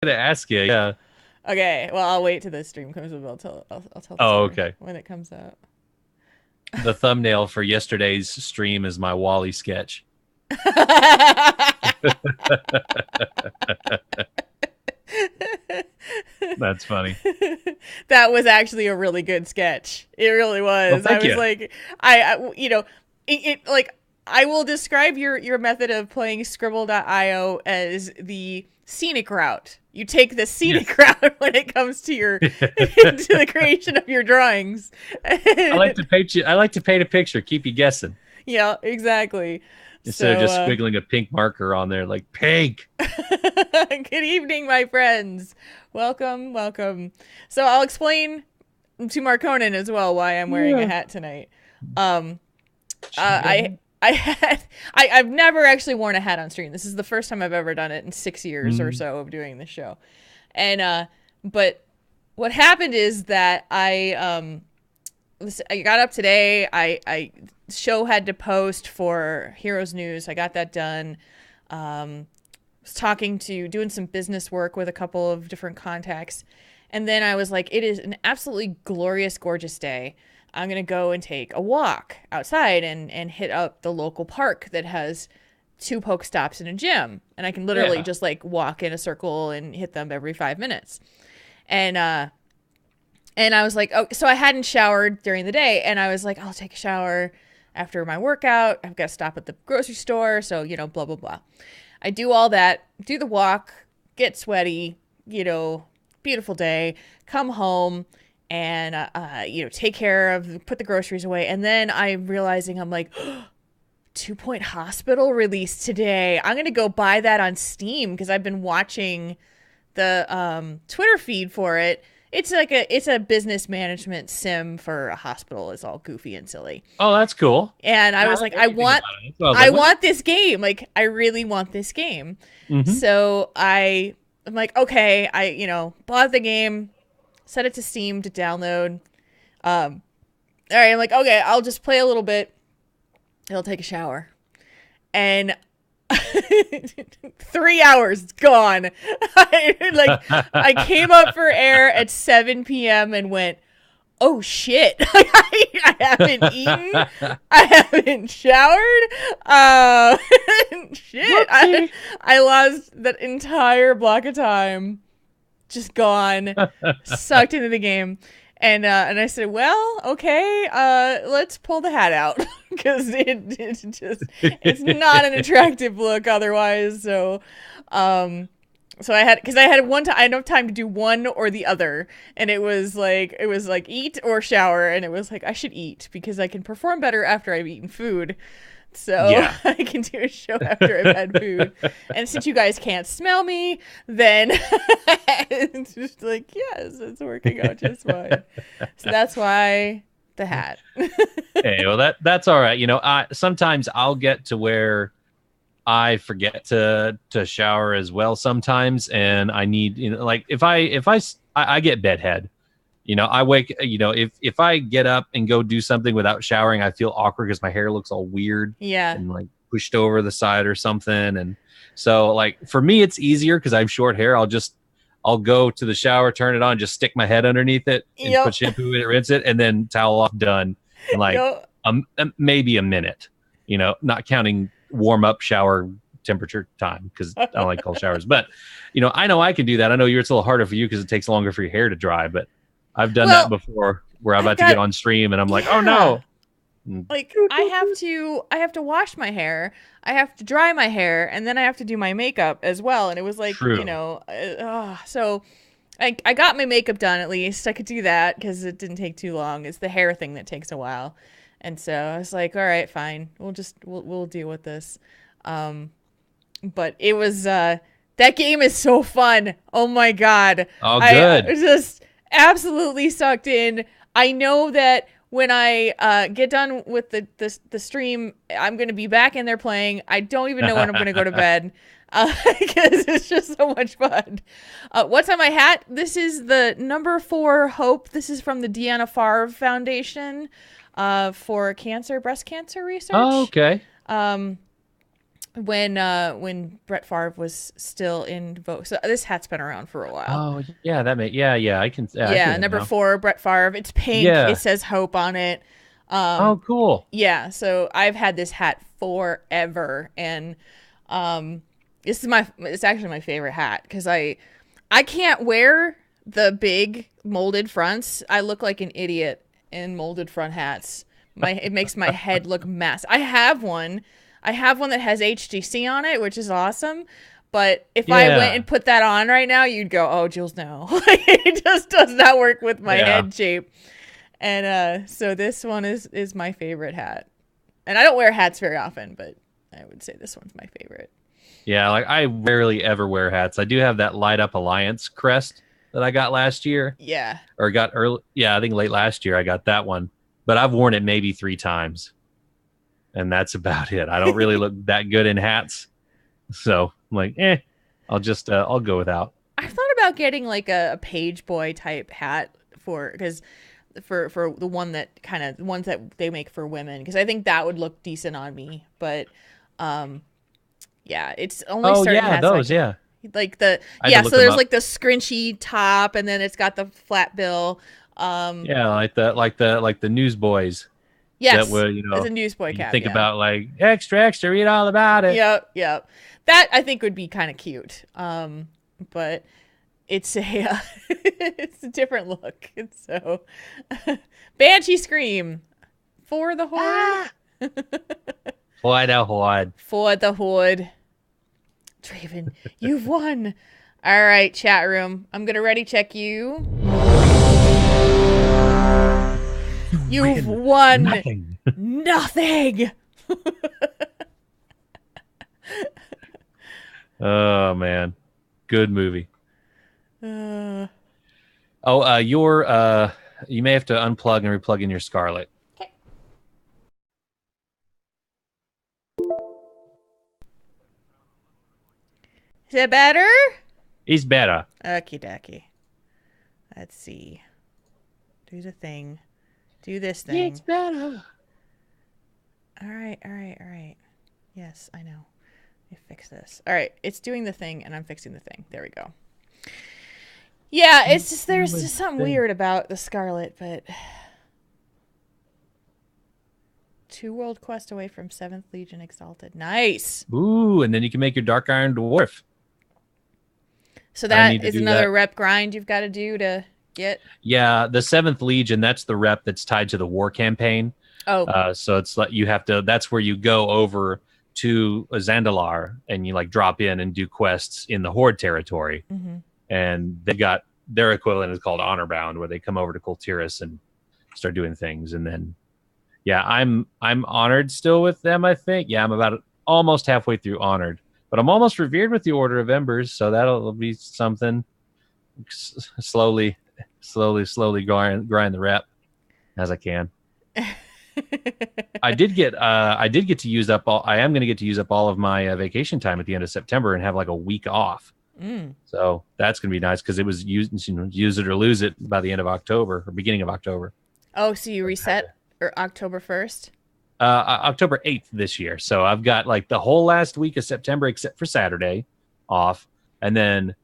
gonna ask you. Yeah. Okay, well, I'll wait till the stream comes up. I'll tell the Oh, story okay. when it comes out. The thumbnail for yesterday's stream is my Wally sketch. That's funny. That was actually a really good sketch. It really Well, was. I thank was you. like, like I will describe your method of playing Scribble.io as the scenic route. You take the scenic Yes. route when it comes to your to the creation of your drawings. I like to paint you. I like to paint a picture, keep you guessing, Yeah, exactly. instead of So, just squiggling a pink marker on there like pink. good evening, my friends. Welcome, welcome. So I'll explain to Marconin as well why I'm wearing a Yeah. hat tonight. Um, Should go ahead. I've never actually worn a hat on stream. This is the first time I've ever done it in 6 years or Mm. so of doing this show. And but what happened is that I got up today. I show had to post for Heroes News. I got that done. Was doing some business work with a couple of different contacts, and then I was like, it is an absolutely glorious, gorgeous day. I'm gonna go and take a walk outside and hit up the local park that has two poke stops and a gym, and I can literally Yeah. just like walk in a circle and hit them every 5 minutes. And I was like, oh, so I hadn't showered during the day, and I was like, I'll take a shower after my workout. I've got to stop at the grocery store, so blah blah blah. I do all that, do the walk, get sweaty, beautiful day, come home, and take care of, put the groceries away, and then I'm realizing I'm like, 2 Point Hospital released today. I'm gonna go buy that on Steam because I've been watching the Twitter feed for it. It's a business management sim for a hospital. It's all goofy and silly. Oh, that's cool. And I I was don't like, know anything about it. So I was like, I what? want this game. Like, I really want this game. Mm-hmm. So I'm like, okay, bought the game, set it to Steam to download. All right, I'm like, okay, I'll just play a little bit. I'll take a shower. And 3 hours gone. I came up for air at 7 p.m. and went, oh shit. I haven't eaten. I haven't showered. Shit. Whoopsie. I lost that entire block of time. Just gone. Sucked into the game. And I said, well, okay, let's pull the hat out because it's not an attractive look otherwise. So I had enough time to do one or the other, and it was like eat or shower, and it was like I should eat because I can perform better after I've eaten food. So Yeah. I can do a show after I've had food. And since you guys can't smell me, then it's just like, yes, it's working out just fine. So that's why the hat. Hey, well that's all right. I sometimes I'll get to where I forget to shower as well sometimes, and I need like if I get bedhead. I wake. If I get up and go do something without showering, I feel awkward because my hair looks all weird Yeah. and like pushed over the side or something. And so like for me, it's easier because I have short hair. I'll go to the shower, turn it on, just stick my head underneath it and put Yep. shampoo in it, rinse it, and then towel off, done. And like Yep. maybe a minute, not counting warm up shower temperature time because I don't like cold showers. But I know I can do that. I know it's a little harder for you because it takes longer for your hair to dry. But I've done that Well, before where I'm I've about to get got on stream and I'm like, oh yeah. no. Mm. Like I have to wash my hair, I have to dry my hair, and then I have to do my makeup as well. And it was like, True. so I got my makeup done at least. I could do that because it didn't take too long. It's the hair thing that takes a while. And so I was like, all right, fine. We'll deal with this. But it was that game is so fun. Oh my god. Oh, I good. just absolutely sucked in. I know that when I get done with the stream, I'm gonna be back in there playing. I don't even know when I'm gonna go to bed because it's just so much fun. What's on my hat? This is the number 4 Hope. This is from the Deanna Favre Foundation for breast cancer Oh, research. okay. Um, when Brett Favre was still in vogue. So this hat's been around for a while. Oh yeah, that may yeah, I see Yeah, that number now. 4, Brett Favre. It's pink. It Yeah. says hope on it. Oh, cool. Yeah, so I've had this hat forever, and this is it's actually my favorite hat because I can't wear the big molded fronts. I look like an idiot in molded front hats. It makes my head look massive. I have one. I have one that has HGC on it, which is awesome. But if I went and put that on right now, you'd go, "Oh, Jules, no!" It just does not work with my head shape. And so this one is my favorite hat. And I don't wear hats very often, but I would say this one's my favorite. Yeah, like I rarely ever wear hats. I do have that Light Up Alliance crest that I got last year. Yeah. Or got early. Yeah, I think late last year I got that one. But I've worn it maybe 3 times. And that's about it. I don't really look that good in hats. So I'm like, I'll go without. I've thought about getting like a page boy type hat for the one that kind of ones that they make for women, because I think that would look decent on me. But yeah, it's only certain hats those, yeah. Like so there's like the scrunchy top, and then it's got the flat bill. Like the newsboys. Yes, that were, as a newsboy cap. Think about like extra, read all about it. Yep. That I think would be kind of cute. But it's a it's a different look. And so Banshee Scream for the horde. For the horde. For the horde. Draven, you've won. All right, chat room. I'm gonna ready check you. You've won nothing. Oh man, good movie. You may have to unplug and replug in your Scarlet. Okay. Is it better? He's better. Okie dokie. Let's see. Do the thing. Do this thing. It's better. All right. Yes, I know. Let me fix this. All right, it's doing the thing, and I'm fixing the thing. There we go. Yeah, it's just there's just something weird about the Scarlet, but 2 world quest away from 7th Legion Exalted. Nice. Ooh, and then you can make your Dark Iron Dwarf. So that is another rep grind you've got to do to get. Yeah, the 7th Legion, that's the rep that's tied to the war campaign. Oh. So it's like you have to, that's where you go over to Zandalar and you like drop in and do quests in the Horde territory. Mm-hmm. And they got their equivalent is called Honor Bound, where they come over to Kultiris and start doing things. And then, yeah, I'm honored still with them, I think. Yeah, I'm about almost halfway through honored. But I'm almost revered with the Order of Embers, so that'll be something. Slowly grind the rep as I can. I did get to use up all. I am going to get to use up all of my vacation time at the end of September and have like a week off. So that's going to be nice because it was use it or lose it by the end of October or beginning of October. Oh, so you reset or October 1st? October 8th this year. So I've got like the whole last week of September except for Saturday off, and then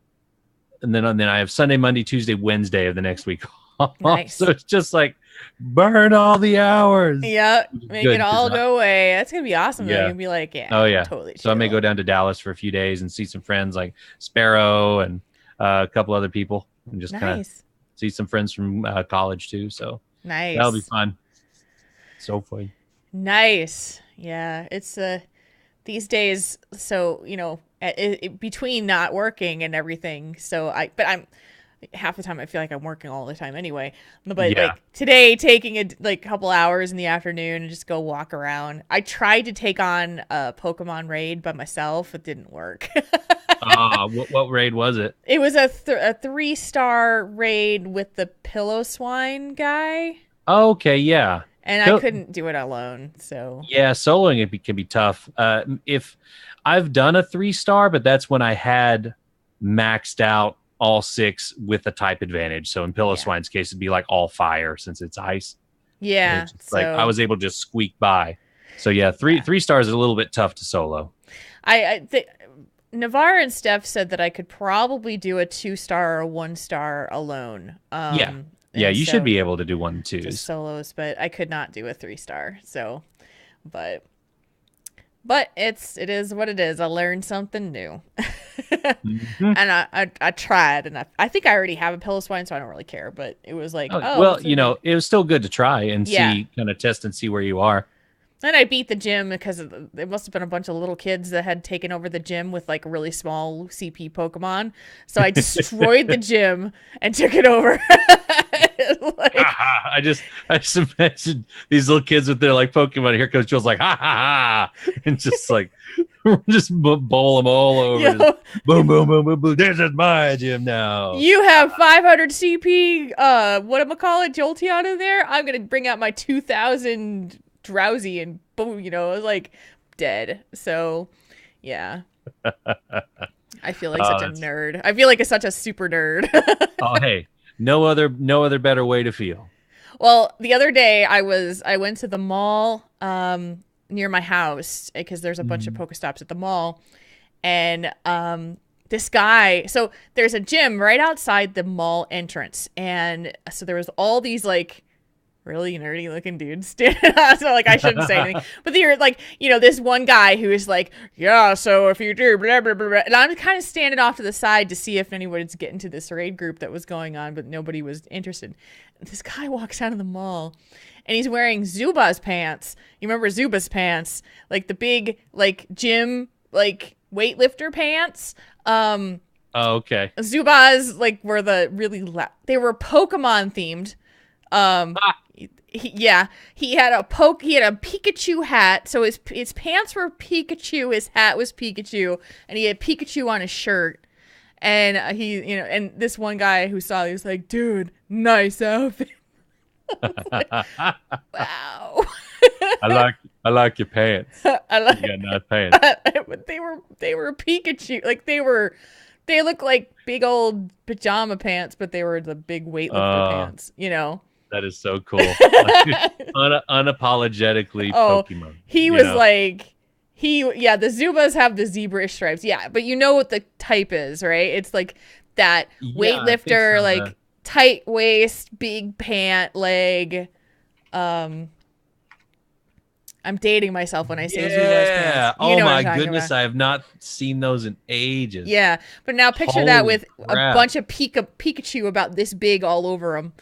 I have Sunday, Monday, Tuesday, Wednesday of the next week off. Nice. So it's just like burn all the hours. Yep, make it all go away. That's gonna be awesome. Yeah. Though. You'll be like, yeah, oh yeah, totally. So I may go down to Dallas for a few days and see some friends like Sparrow and a couple other people, and just kind of see some friends from college too. So nice. That'll be fun. So fun. Nice. Yeah, it's these days. So between not working and everything. So I'm half the time I feel like I'm working all the time anyway. But like today, taking a couple hours in the afternoon and just go walk around. I tried to take on a Pokemon raid by myself. It didn't work. What raid was it? It was a 3-star raid with the Pillow Swine guy. Okay, yeah. And I couldn't do it alone, so yeah, soloing it can be tough. If I've done a 3-star, but that's when I had maxed out all 6 with a type advantage. So in Pillow Swine's case, it'd be like all fire since it's ice. Yeah, like I was able to just squeak by. So yeah, three stars is a little bit tough to solo. Navarre and Steph said that I could probably do a 2-star or a 1-star alone. Yeah. Yeah, And you should so be able to do 1 and just 2s. solos, but I could not do a 3-star. So, but it is what it is. I learned something new, Hmm. and I tried, and I think I already have a pillow swine, so I don't really care. But it was like, Oh, oh, well, so good. it was still good to try and Yeah. see, kind of test and see where you are. Then I beat the gym because it must have been a bunch of little kids that had taken over the gym with like really small CP Pokemon. So I destroyed the gym and took it over. Like, I just imagine these little kids with their like Pokemon. Here comes Joel's like, ha ha ha, and just like, just bowl them all over. yo, Boom, boom, boom, boom, boom. This is my gym now. you have 500 CP, whatchamacallit, Jolteon in there? I'm going to bring out my 2000 Drowsy and boom, it was like dead. So, yeah. I feel like such a nerd. I feel like such a super nerd. Oh, hey, no other better way to feel. Well, the other day I went to the mall near my house because there's a bunch of Pokestops at the mall, and this guy. So there's a gym right outside the mall entrance, and so there was all these like really nerdy looking dudes standing out. So like I shouldn't say anything, but they're like, this one guy who is like, yeah, so if you do blah, blah, blah, blah. And I'm kind of standing off to the side to see if anyone was getting to this raid group that was going on, but nobody was interested. And this guy walks out of the mall and he's wearing Zuba's pants. You remember Zuba's pants, like the big like gym like weightlifter pants. Oh, okay. Zuba's like were the really they were Pokemon themed. He had a Pikachu hat, so his pants were Pikachu, his hat was Pikachu, and he had Pikachu on his shirt. And and this one guy who saw it, he was like, dude, nice outfit. Like, wow. I like your pants. I like You got nice pants. but they were Pikachu, like they look like big old pajama pants, but they were the big weightlifter pants, That is so cool. Unapologetically Pokemon. He was like, the Zubas have the zebraish stripes. Yeah, but you know what the type is, right? It's like that weightlifter, like tight waist, big pant leg. I'm dating myself when I say Zuba's pants. Oh my goodness, I have not seen those in ages. Yeah, but now picture that with a bunch of Pikachu about this big all over them.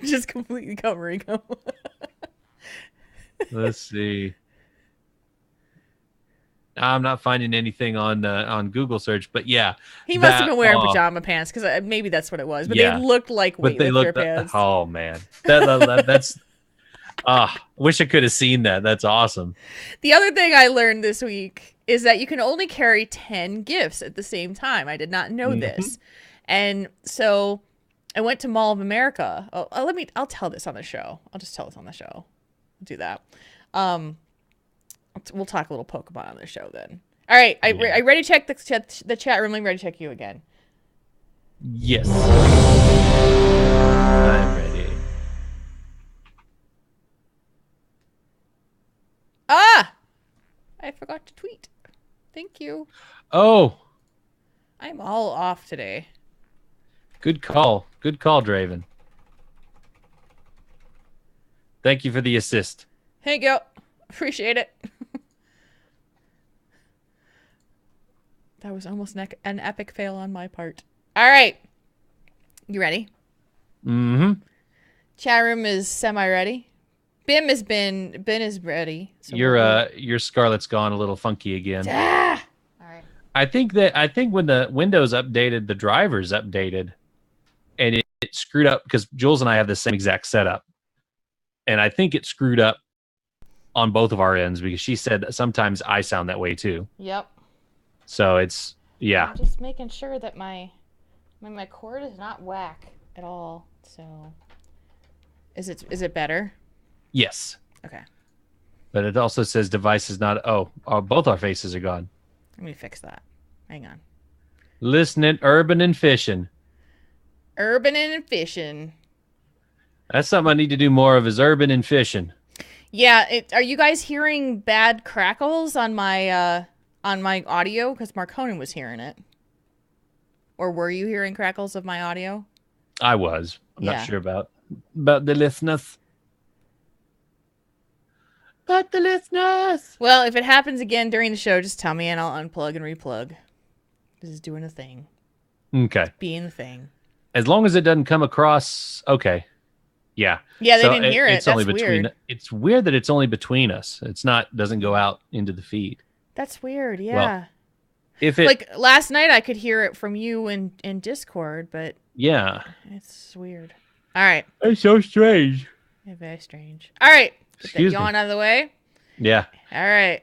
Just completely covering them. Let's see. I'm not finding anything on Google search, but yeah, he must have been wearing pajama pants because maybe that's what it was. But they looked like weightlifter pants. Oh man, that's. Wish I could have seen that. That's awesome. The other thing I learned this week is that you can only carry 10 gifts at the same time. I did not know this, and so I went to Mall of America. I'll tell this on the show. I'll just tell this on the show. I'll do that. We'll talk a little Pokemon on the show then. All right, I ready to check the chat room. Let me ready to check you again. Yes, I'm ready. I forgot to tweet. Thank you. Oh, I'm all off today. Good call, Draven. Thank you for the assist. Thank you. Appreciate it. That was almost an epic fail on my part. All right. You ready? Mm-hmm. Chat room is semi-ready. Ben is ready. So your Scarlet's gone a little funky again. Ah! All right. I think when the Windows updated, the drivers updated, and it screwed up because Jules and I have the same exact setup, and I think it screwed up on both of our ends because she said that sometimes I sound that way too. Yep. So it's I'm just making sure that my cord is not whack at all. So is it better? Yes. Okay. But it also says device is not. Both our faces are gone. Let me fix that. Hang on. Listening, urban and fishing. Urban and fishing. That's something I need to do more of. Is urban and fishing. Yeah. Are you guys hearing bad crackles on my on my audio because Marconin was hearing it. Or were you hearing crackles of my audio? I was. I'm Yeah. not sure about the listeners. But the listeners. Well, if it happens again during the show, just tell me and I'll unplug and replug. This is doing a thing. Okay. It's being the thing. As long as it doesn't come across. Okay. Yeah. Yeah, they didn't hear it. It's That's only between. weird. It's weird that it's only between us. It's not. Doesn't go out into the feed. That's weird. Yeah. Well, if it like last night, I could hear it from you in Discord, but yeah, it's weird. All right. It's so strange. Yeah, very strange. All right. Get that Excuse yawn me. out of the way. Yeah. All right.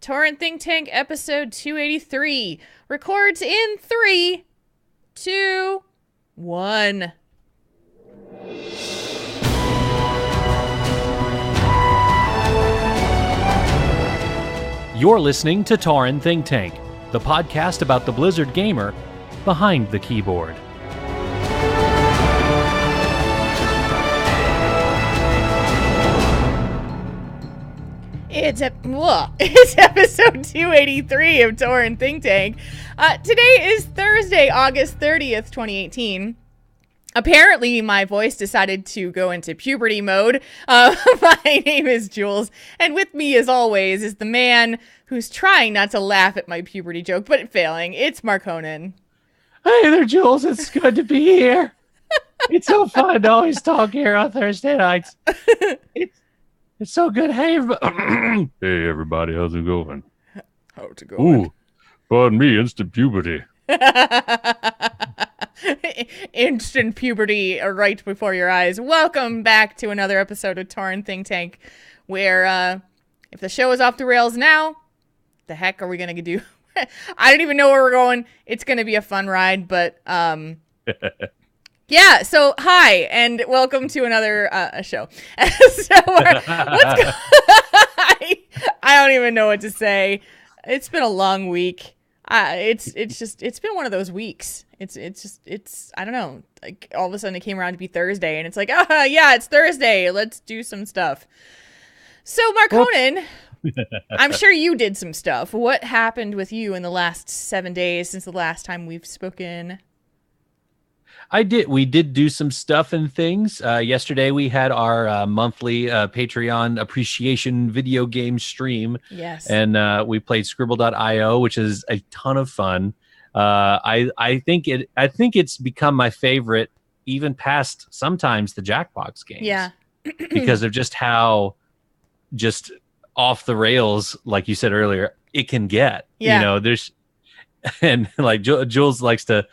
Tauren Think Tank episode 283 records in 3, 2, 1. You're listening to Tauren Think Tank, the podcast about the Blizzard gamer behind the keyboard. It's episode 283 of Tauren Think Tank. Today is Thursday, August 30th, 2018. Apparently, my voice decided to go into puberty mode. My name is Jules, and with me, as always, is the man who's trying not to laugh at my puberty joke, but failing. It's Marconin. Hey there, Jules. It's good to be here. It's so fun to always talk here on Thursday nights. It's so good. Hey, hey, everybody. How's it going? How's it going? Ooh, pardon me, instant puberty. Instant puberty right before your eyes. Welcome back to another episode of Tauren Think Tank, where if the show is off the rails now, the heck are we going to do? I don't even know where we're going. It's going to be a fun ride, but yeah, so hi, and welcome to another show. So I don't even know what to say. It's been a long week. It's been one of those weeks. It's I don't know. Like all of a sudden it came around to be Thursday, and it's like, yeah, it's Thursday. Let's do some stuff. So Marconin, I'm sure you did some stuff. What happened with you in the last 7 days since the last time we've spoken? We did do some stuff and things. Yesterday we had our monthly Patreon appreciation video game stream. Yes. And we played Scribble.io, which is a ton of fun. I think it's become my favorite, even past sometimes the Jackbox games. Yeah. Because of just how just off the rails, like you said earlier, it can get. Yeah. You know, there's and like Jules likes to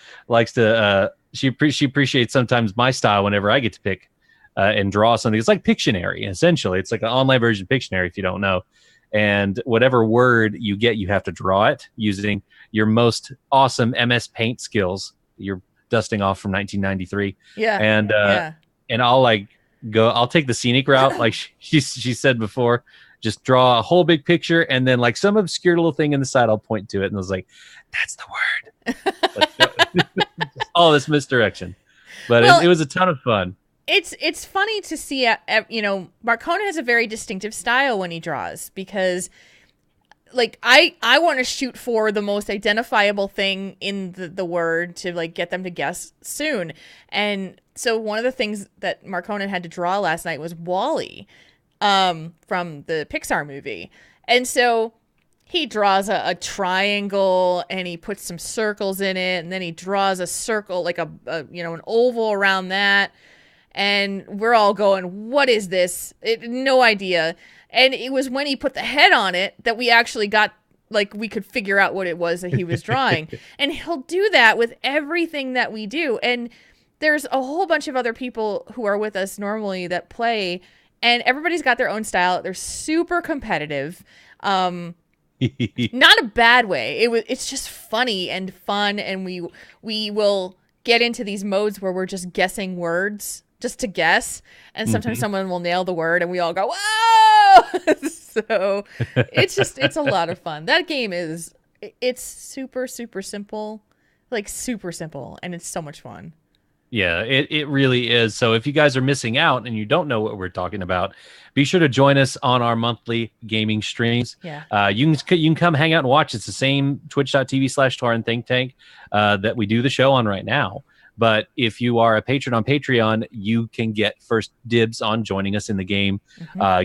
she appreciates sometimes my style whenever I get to pick and draw something. It's like Pictionary, essentially. It's like an online version of Pictionary, if you don't know. And whatever word you get, you have to draw it using your most awesome MS Paint skills you're dusting off from 1993. Yeah. And I'll take the scenic route, like she said before. Just draw a whole big picture, and then like some obscure little thing in the side, I'll point to it, and I was like, "That's the word." All this misdirection, but well, it was a ton of fun. It's funny to see, Marconin has a very distinctive style when he draws, because like I want to shoot for the most identifiable thing in the word to like get them to guess soon. And so one of the things that Marconin had to draw last night was Wall-E from the Pixar movie. And so he draws a triangle, and he puts some circles in it, and then he draws a circle, like an oval around that. And we're all going, what is this? No idea. And it was when he put the head on it that we actually got, like, we could figure out what it was that he was drawing. And he'll do that with everything that we do. And there's a whole bunch of other people who are with us normally that play, and everybody's got their own style. They're super competitive. Not a bad way. It's just funny and fun, and we will get into these modes where we're just guessing words just to guess, and sometimes someone will nail the word, and we all go, whoa! So it's a lot of fun. That game it's super, super simple, like super simple, and it's so much fun. Yeah, it really is. So if you guys are missing out and you don't know what we're talking about, be sure to join us on our monthly gaming streams. Yeah. You can come hang out and watch. It's the same twitch.tv/Tauren Think Tank that we do the show on right now. But if you are a patron on Patreon, you can get first dibs on joining us in the game,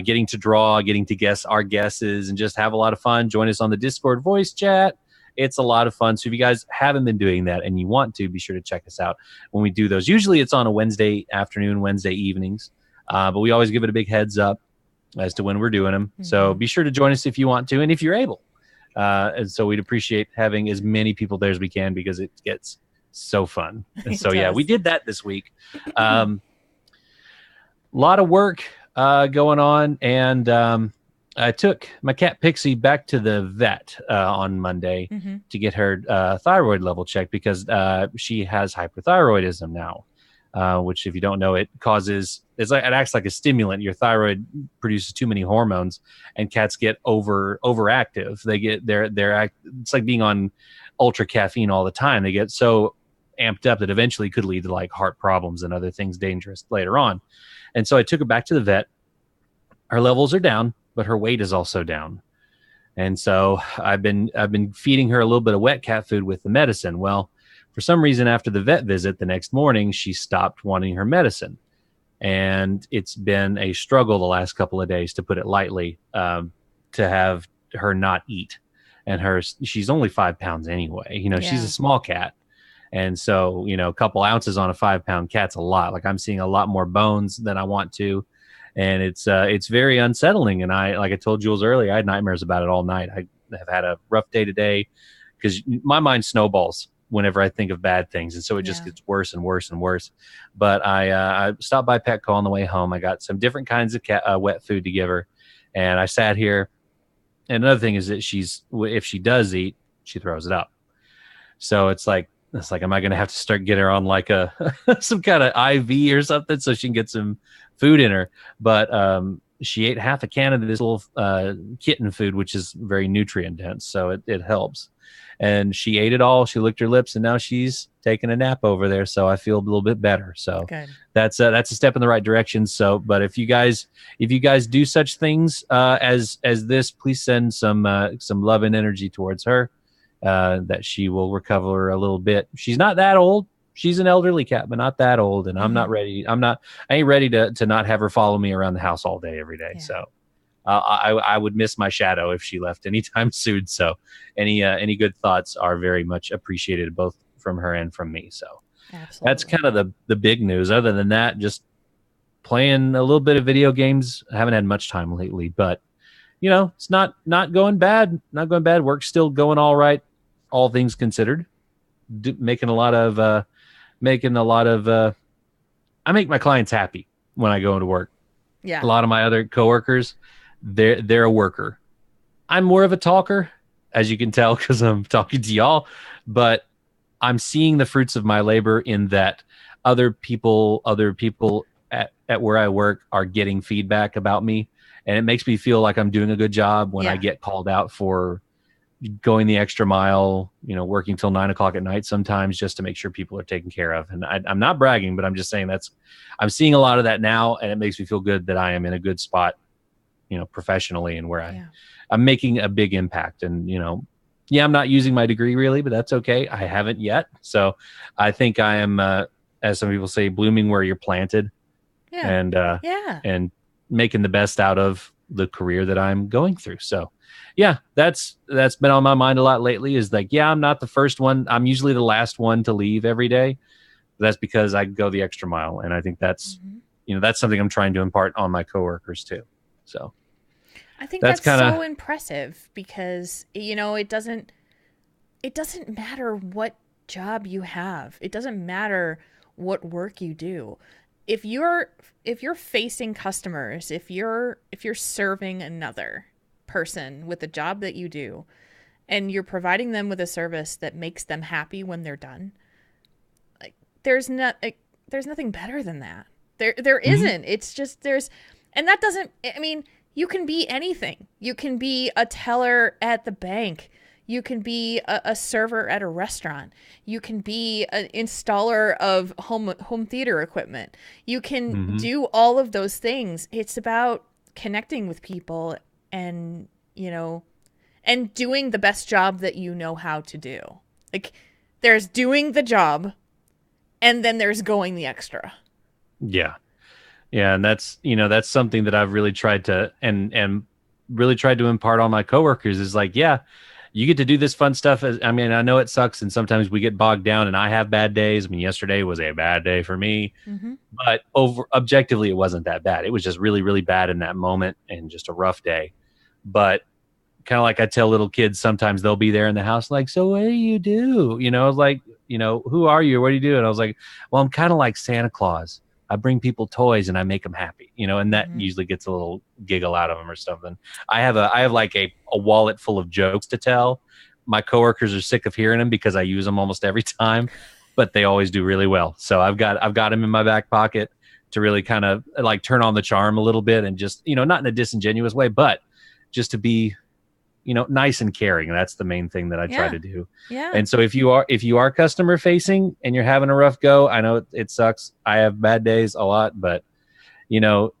getting to draw, getting to guess our guesses, and just have a lot of fun. Join us on the Discord voice chat. It's a lot of fun. So if you guys haven't been doing that and you want to, be sure to check us out when we do those. Usually it's on a Wednesday afternoon, Wednesday evenings, but we always give it a big heads up as to when we're doing them. So be sure to join us if you want to and if you're able. And so we'd appreciate having as many people there as we can because it gets so fun. And so, yeah, we did that this week. A lot of work going on, and I took my cat Pixie back to the vet on Monday to get her thyroid level checked because she has hyperthyroidism now, which, if you don't know, it acts like a stimulant. Your thyroid produces too many hormones, and cats get overactive. It's like being on ultra caffeine all the time. They get so amped up that eventually could lead to like heart problems and other things dangerous later on. And so I took her back to the vet. Her levels are down, but her weight is also down. And so I've been feeding her a little bit of wet cat food with the medicine. Well, for some reason, after the vet visit the next morning, she stopped wanting her medicine. And it's been a struggle the last couple of days, to put it lightly, to have her not eat. And she's only 5 pounds anyway. She's a small cat. And so, a couple ounces on a 5-pound cat's a lot. Like, I'm seeing a lot more bones than I want to. And it's very unsettling. And like I told Jules earlier, I had nightmares about it all night. I have had a rough day today because my mind snowballs whenever I think of bad things. And so it just gets worse and worse and worse. But I stopped by Petco on the way home. I got some different kinds of wet food to give her. And I sat here. And another thing is that if she does eat, she throws it up. So it's like, am I going to have to start getting her on like some kind of IV or something so she can get some food in her? But she ate half a can of this little kitten food, which is very nutrient dense. So it helps. And she ate it all. She licked her lips, and now she's taking a nap over there. So I feel a little bit better. So good. That's a step in the right direction. So, but if you guys do such things as this, please send some love and energy towards her. That she will recover a little bit. She's not that old. She's an elderly cat, but not that old. And I'm not ready. I ain't ready to not have her follow me around the house all day, every day. Yeah. So I would miss my shadow if she left anytime soon. So any good thoughts are very much appreciated, both from her and from me. So absolutely. That's kind of the big news. Other than that, just playing a little bit of video games. I haven't had much time lately, but it's not going bad. Not going bad. Work's still going all right, all things considered. Making a lot of. I make my clients happy when I go into work. Yeah. A lot of my other coworkers, they're a worker. I'm more of a talker, as you can tell, because I'm talking to y'all. But I'm seeing the fruits of my labor in that other people at where I work are getting feedback about me. And it makes me feel like I'm doing a good job when I get called out for going the extra mile, working till 9 o'clock at night sometimes just to make sure people are taken care of. And I'm not bragging, but I'm just saying I'm seeing a lot of that now. And it makes me feel good that I am in a good spot, professionally, and where I'm making a big impact. And, I'm not using my degree really, but that's okay. I haven't yet. So I think I am, as some people say, blooming where you're planted. Yeah. And making the best out of the career that I'm going through. So that's been on my mind a lot lately, is like, I'm not the first one. I'm usually the last one to leave every day. That's because I go the extra mile. And I think that's, that's something I'm trying to impart on my coworkers too. So I think that's so impressive because, it doesn't matter what job you have. It doesn't matter what work you do. If you're facing customers, if you're serving another person with the job that you do, and you're providing them with a service that makes them happy when they're done, like there's nothing better than that. There isn't. It's just and that doesn't. I mean, you can be anything. You can be a teller at the bank. You can be a server at a restaurant. You can be an installer of home theater equipment. You can Hmm. do all of those things. It's about connecting with people and, and doing the best job that you know how to do. Like, there's doing the job, and then there's going the extra. Yeah. Yeah, and that's something that I've really tried to and really tried to impart on my coworkers is like, yeah, you get to do this fun stuff. I mean, I know it sucks, and sometimes we get bogged down, and I have bad days. I mean, yesterday was a bad day for me, Mm-hmm. but objectively, it wasn't that bad. It was just really, really bad in that moment, and just a rough day. But kind of like I tell little kids, sometimes they'll be there in the house, like, so what do you do? Like, who are you? What do you do? And I was like, well, I'm kind of like Santa Claus. I bring people toys and I make them happy, and that Mm-hmm. usually gets a little giggle out of them or something. I have like a wallet full of jokes to tell. My coworkers are sick of hearing them because I use them almost every time, but they always do really well. So I've got them in my back pocket to really kind of like turn on the charm a little bit and just, not in a disingenuous way, but just to be nice and caring. That's the main thing that I try Yeah. to do. Yeah. And so if you are customer facing and you're having a rough go, I know it sucks. I have bad days a lot, but you know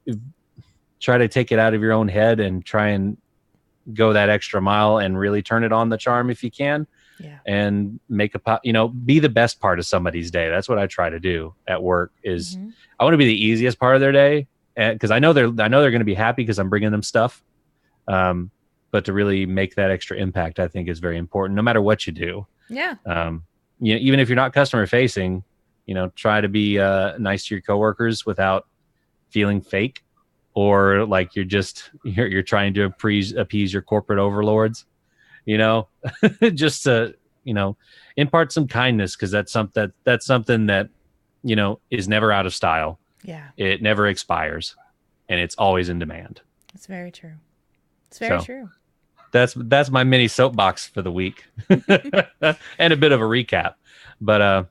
try to take it out of your own head and try and go that extra mile and really turn it on the charm if you can, Yeah. and be the best part of somebody's day. That's what I try to do at work. Is Mm-hmm. I want to be the easiest part of their day, because I know they're going to be happy because I'm bringing them stuff. um, but to really make that extra impact, I think is very important, no matter what you do. Yeah. um, Even if you're not customer facing, try to be nice to your coworkers without feeling fake, or like you're trying to appease your corporate overlords. you know just to impart some kindness, because that's something that is never out of style. Yeah. It never expires, and it's always in demand. It's very true. It's very So true. that's my mini soapbox for the week, and a bit of a recap. But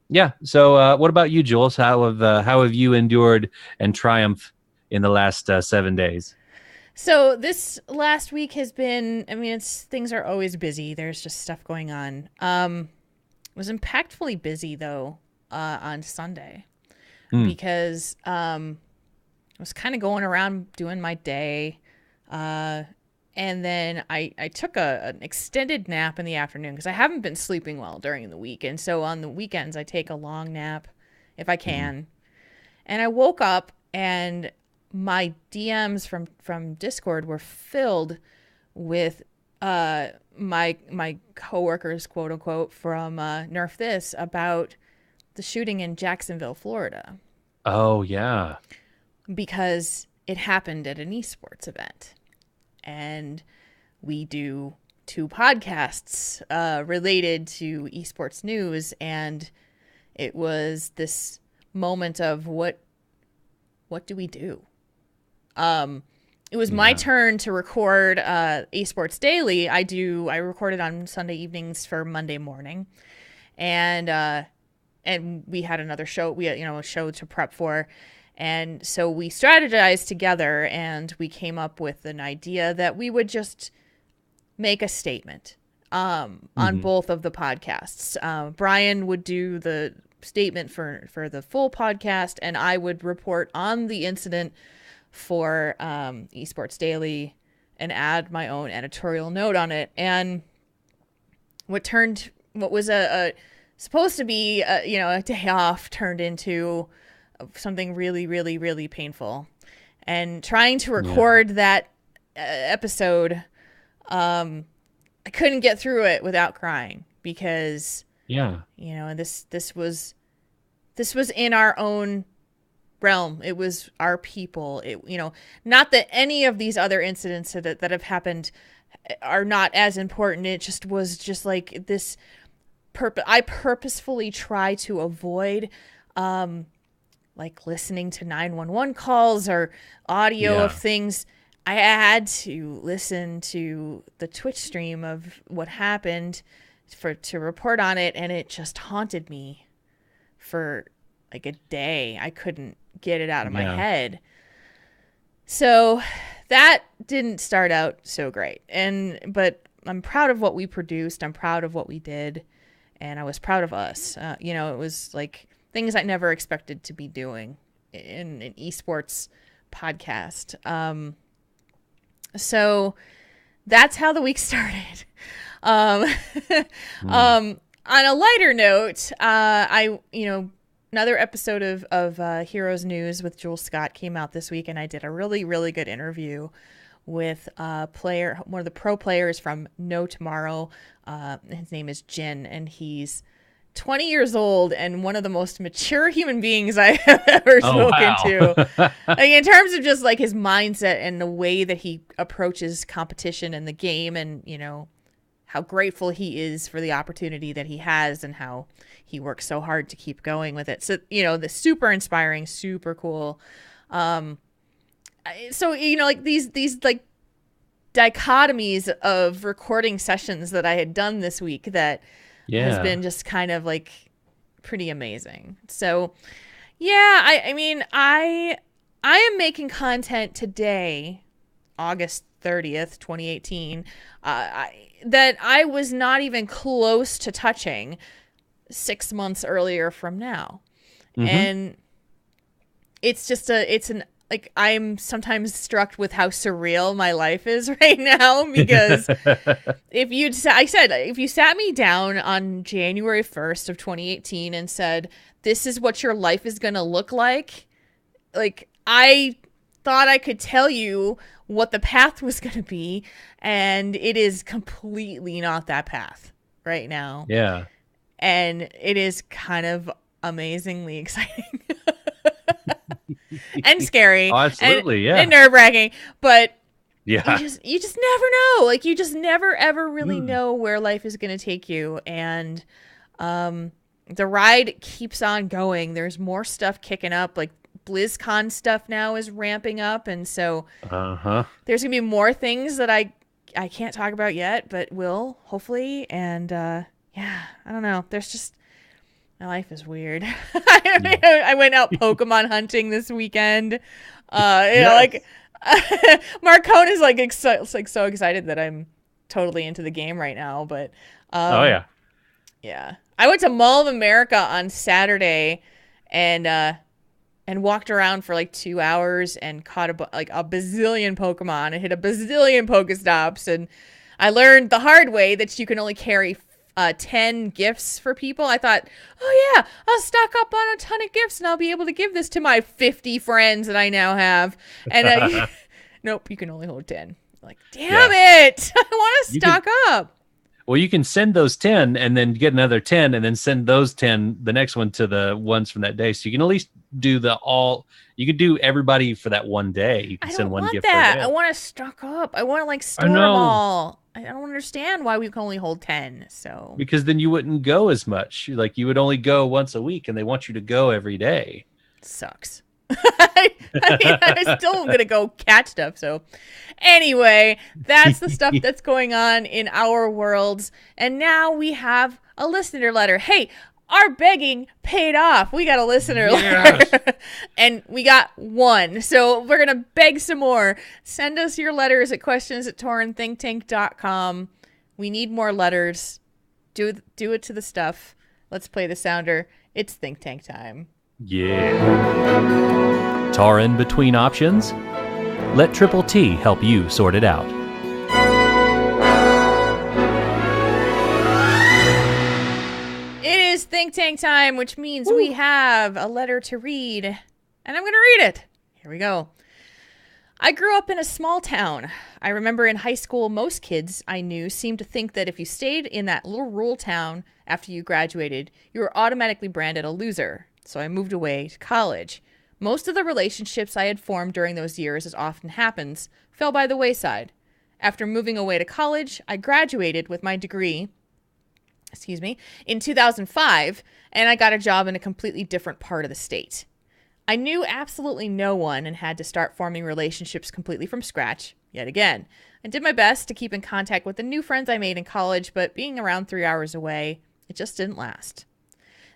yeah. So what about you, Jules? How have you endured and triumphed in the last 7 days? So this last week has been, I mean, things are always busy. There's just stuff going on. Was impactfully busy though on Sunday Mm. because I was kind of going around doing my day. And then I took an extended nap in the afternoon because I haven't been sleeping well during the week. And so on the weekends, I take a long nap if I Mhm. can. And I woke up and my DMs from Discord were filled with my coworkers, quote unquote, from Nerf This about the shooting in Jacksonville, Florida, Oh yeah. because it happened at an esports event. And we do 2 podcasts related to esports news, and it was this moment of what do we do? It was my Yeah. turn to record esports daily. I recorded on Sunday evenings for Monday morning, and we had another show. We had, a show to prep for. And so we strategized together and we came up with an idea that we would just make a statement on Hmm. both of the podcasts. Brian would do the statement for the full podcast, and I would report on the incident for Esports Daily and add my own editorial note on it. And what was a supposed to be a day off turned into something really, really, really painful. And trying to Yeah. record that episode, I couldn't get through it without crying because Yeah. this was in our own realm. It was our people. Not that any of these other incidents that have happened are not as important. It just was just like this. I purposefully try to avoid like listening to 911 calls or audio of Yeah. things. I had to listen to the Twitch stream of what happened to report on it, and it just haunted me for like a day. I couldn't get it out of my Yeah. head. So that didn't start out so great. But I'm proud of what we produced. I'm proud of what we did, and I was proud of us. You know, it was like things I never expected to be doing in an esports podcast. So that's how the week started. On a lighter note, another episode of Heroes News with Jules Scott came out this week, and I did a really, really good interview with one of the pro players from No Tomorrow. His name is Jin, and he's 20 years old and one of the most mature human beings I have ever spoken to. Like, in terms of just like his mindset and the way that he approaches competition in the game, and you know how grateful he is for the opportunity that he has and how he works so hard to keep going with it. So, you know, the super inspiring, super cool. So, you know, like these like dichotomies of recording sessions that I had done this week that has been just kind of like pretty amazing. So yeah, I am making content today, August 30th, 2018, that I was not even close to touching 6 months earlier from now. Mm-hmm. And it's just like, I'm sometimes struck with how surreal my life is right now, because if you sat me down on January 1st of 2018 and said, this is what your life is going to look like I thought I could tell you what the path was going to be, and it is completely not that path right now. Yeah. And it is kind of amazingly exciting. And scary. Oh, absolutely, yeah. And nerve-wracking, but yeah, you just never know. Like, you just never ever really know where life is going to take you, and the ride keeps on going. There's more stuff kicking up, like BlizzCon stuff now is ramping up, and so there's gonna be more things that I can't talk about yet, but will, hopefully. And yeah, I don't know. There's just, my life is weird. I went out Pokemon hunting this weekend. Marcone is like so excited that I'm totally into the game right now. But yeah, I went to Mall of America on Saturday and walked around for like 2 hours and caught a bazillion Pokemon and hit a bazillion Pokestops. And I learned the hard way that you can only carry 10 gifts for people. I thought, oh yeah, I'll stock up on a ton of gifts and I'll be able to give this to my 50 friends that I now have. And nope, you can only hold 10. Like, damn it, I want to stock up. Well, you can send those 10 and then get another 10 and then send those 10, the next one, to the ones from that day. So you can at least do you could do everybody for that one day. You can send one gift per day. I want to stock up. I want to like store them all. I don't understand why we can only hold 10. So because then you wouldn't go as much. Like, you would only go once a week, and they want you to go every day. Sucks. I'm still gonna go catch stuff. So anyway, that's the stuff that's going on in our worlds. And now we have a listener letter. Hey, our begging paid off. We got a listener letter. And we got one. So we're gonna beg some more. Send us your letters at questions@taurenThinkTank.com. We need more letters. Do it to the stuff. Let's play the sounder. It's Think Tank time. Yeah. Tauren between options? Let Triple T help you sort it out. It is Think Tank time, which means we have a letter to read, and I'm going to read it. Here we go. I grew up in a small town. I remember in high school, most kids I knew seemed to think that if you stayed in that little rural town after you graduated, you were automatically branded a loser. So I moved away to college. Most of the relationships I had formed during those years, as often happens, fell by the wayside. After moving away to college, I graduated with my degree, in 2005, and I got a job in a completely different part of the state. I knew absolutely no one and had to start forming relationships completely from scratch, yet again. I did my best to keep in contact with the new friends I made in college, but being around 3 hours away, it just didn't last.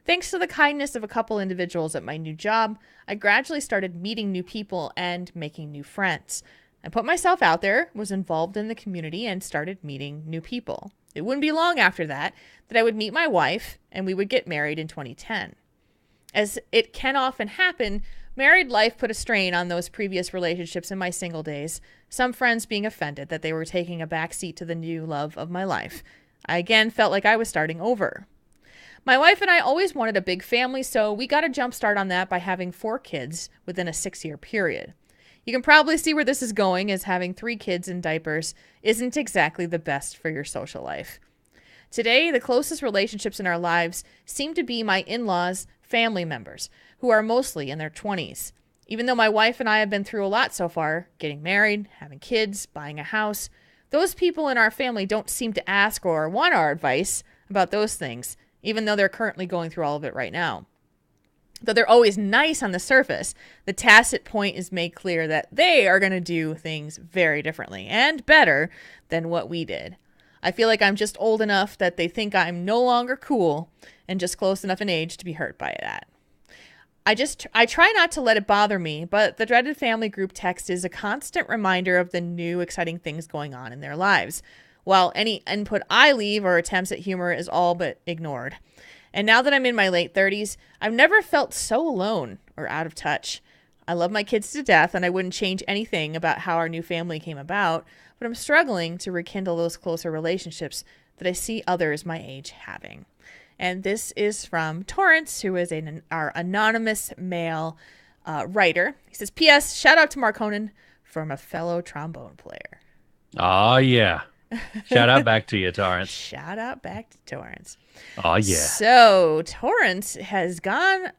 Thanks to the kindness of a couple individuals at my new job, I gradually started meeting new people and making new friends. I put myself out there, was involved in the community, and started meeting new people. It wouldn't be long after that I would meet my wife and we would get married in 2010. As it can often happen, married life put a strain on those previous relationships in my single days, some friends being offended that they were taking a backseat to the new love of my life. I again felt like I was starting over. My wife and I always wanted a big family, so we got a jump start on that by having 4 kids within a 6-year period. You can probably see where this is going, as having 3 kids in diapers isn't exactly the best for your social life. Today, the closest relationships in our lives seem to be my in-laws' family members, who are mostly in their 20s. Even though my wife and I have been through a lot so far, getting married, having kids, buying a house, those people in our family don't seem to ask or want our advice about those things, even though they're currently going through all of it right now. Though they're always nice on the surface, the tacit point is made clear that they are going to do things very differently and better than what we did. I feel like I'm just old enough that they think I'm no longer cool and just close enough in age to be hurt by that. I try not to let it bother me, but the dreaded family group text is a constant reminder of the new exciting things going on in their lives, while any input I leave or attempts at humor is all but ignored. And now that I'm in my late 30s, I've never felt so alone or out of touch. I love my kids to death, and I wouldn't change anything about how our new family came about, but I'm struggling to rekindle those closer relationships that I see others my age having. And this is from Torrance, who is our anonymous male writer. He says, P.S. Shout out to Mark Honan from a fellow trombone player. Oh, yeah. Shout out back to you, Torrance. Shout out back to Torrance. Oh, yeah. So Torrance has gone...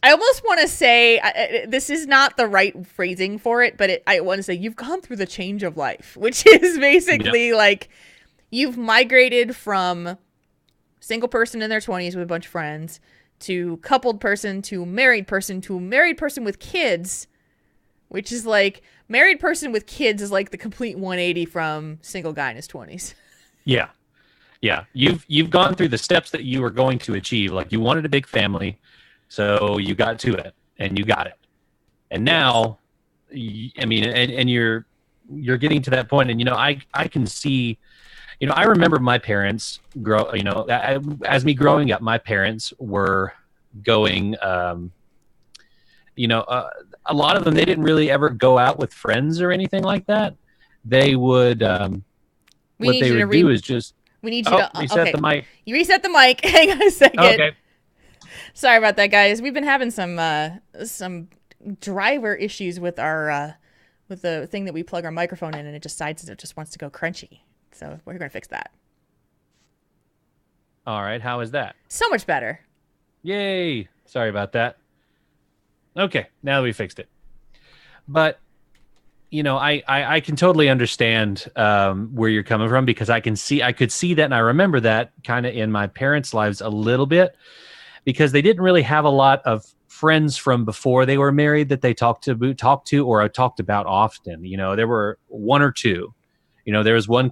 I almost want to say, this is not the right phrasing for it, but I want to say you've gone through the change of life, which is basically like you've migrated from single person in their 20s with a bunch of friends to coupled person to married person with kids, which is like married person with kids is like the complete 180 from single guy in his 20s. Yeah. Yeah. You've gone through the steps that you were going to achieve. Like you wanted a big family. So you got to it, and you got it, and now, I mean, and you're getting to that point, and I can see, I remember my parents grow, as me growing up, my parents were going, a lot of them, they didn't really ever go out with friends or anything like that. They would, what they would do is just, we need you to reset the mic. You reset the mic. Hang on a second. Okay. Sorry about that, guys. We've been having some driver issues with our with the thing that we plug our microphone in, and it just wants to go crunchy. So we're gonna fix that. All right, how is that? So much better. Yay! Sorry about that. Okay, now we fixed it. But I can totally understand where you're coming from, because I could see that, and I remember that kind of in my parents' lives a little bit. Because they didn't really have a lot of friends from before they were married that they talked to or talked about often. There were one or two. There was one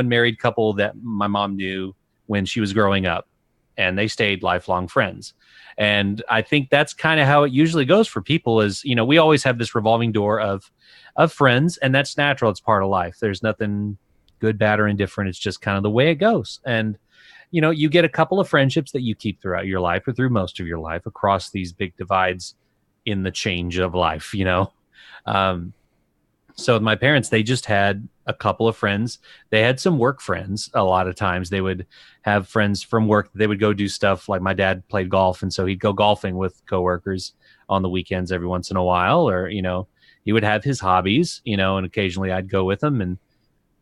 married couple that my mom knew when she was growing up, and they stayed lifelong friends. And I think that's kind of how it usually goes for people is, we always have this revolving door of friends, and that's natural. It's part of life. There's nothing good, bad, or indifferent. It's just kind of the way it goes. And you get a couple of friendships that you keep throughout your life or through most of your life across these big divides in the change of life, So my parents, they just had a couple of friends. They had some work friends. A lot of times they would have friends from work. They would go do stuff like my dad played golf. And so he'd go golfing with coworkers on the weekends every once in a while, or, he would have his hobbies, and occasionally I'd go with him and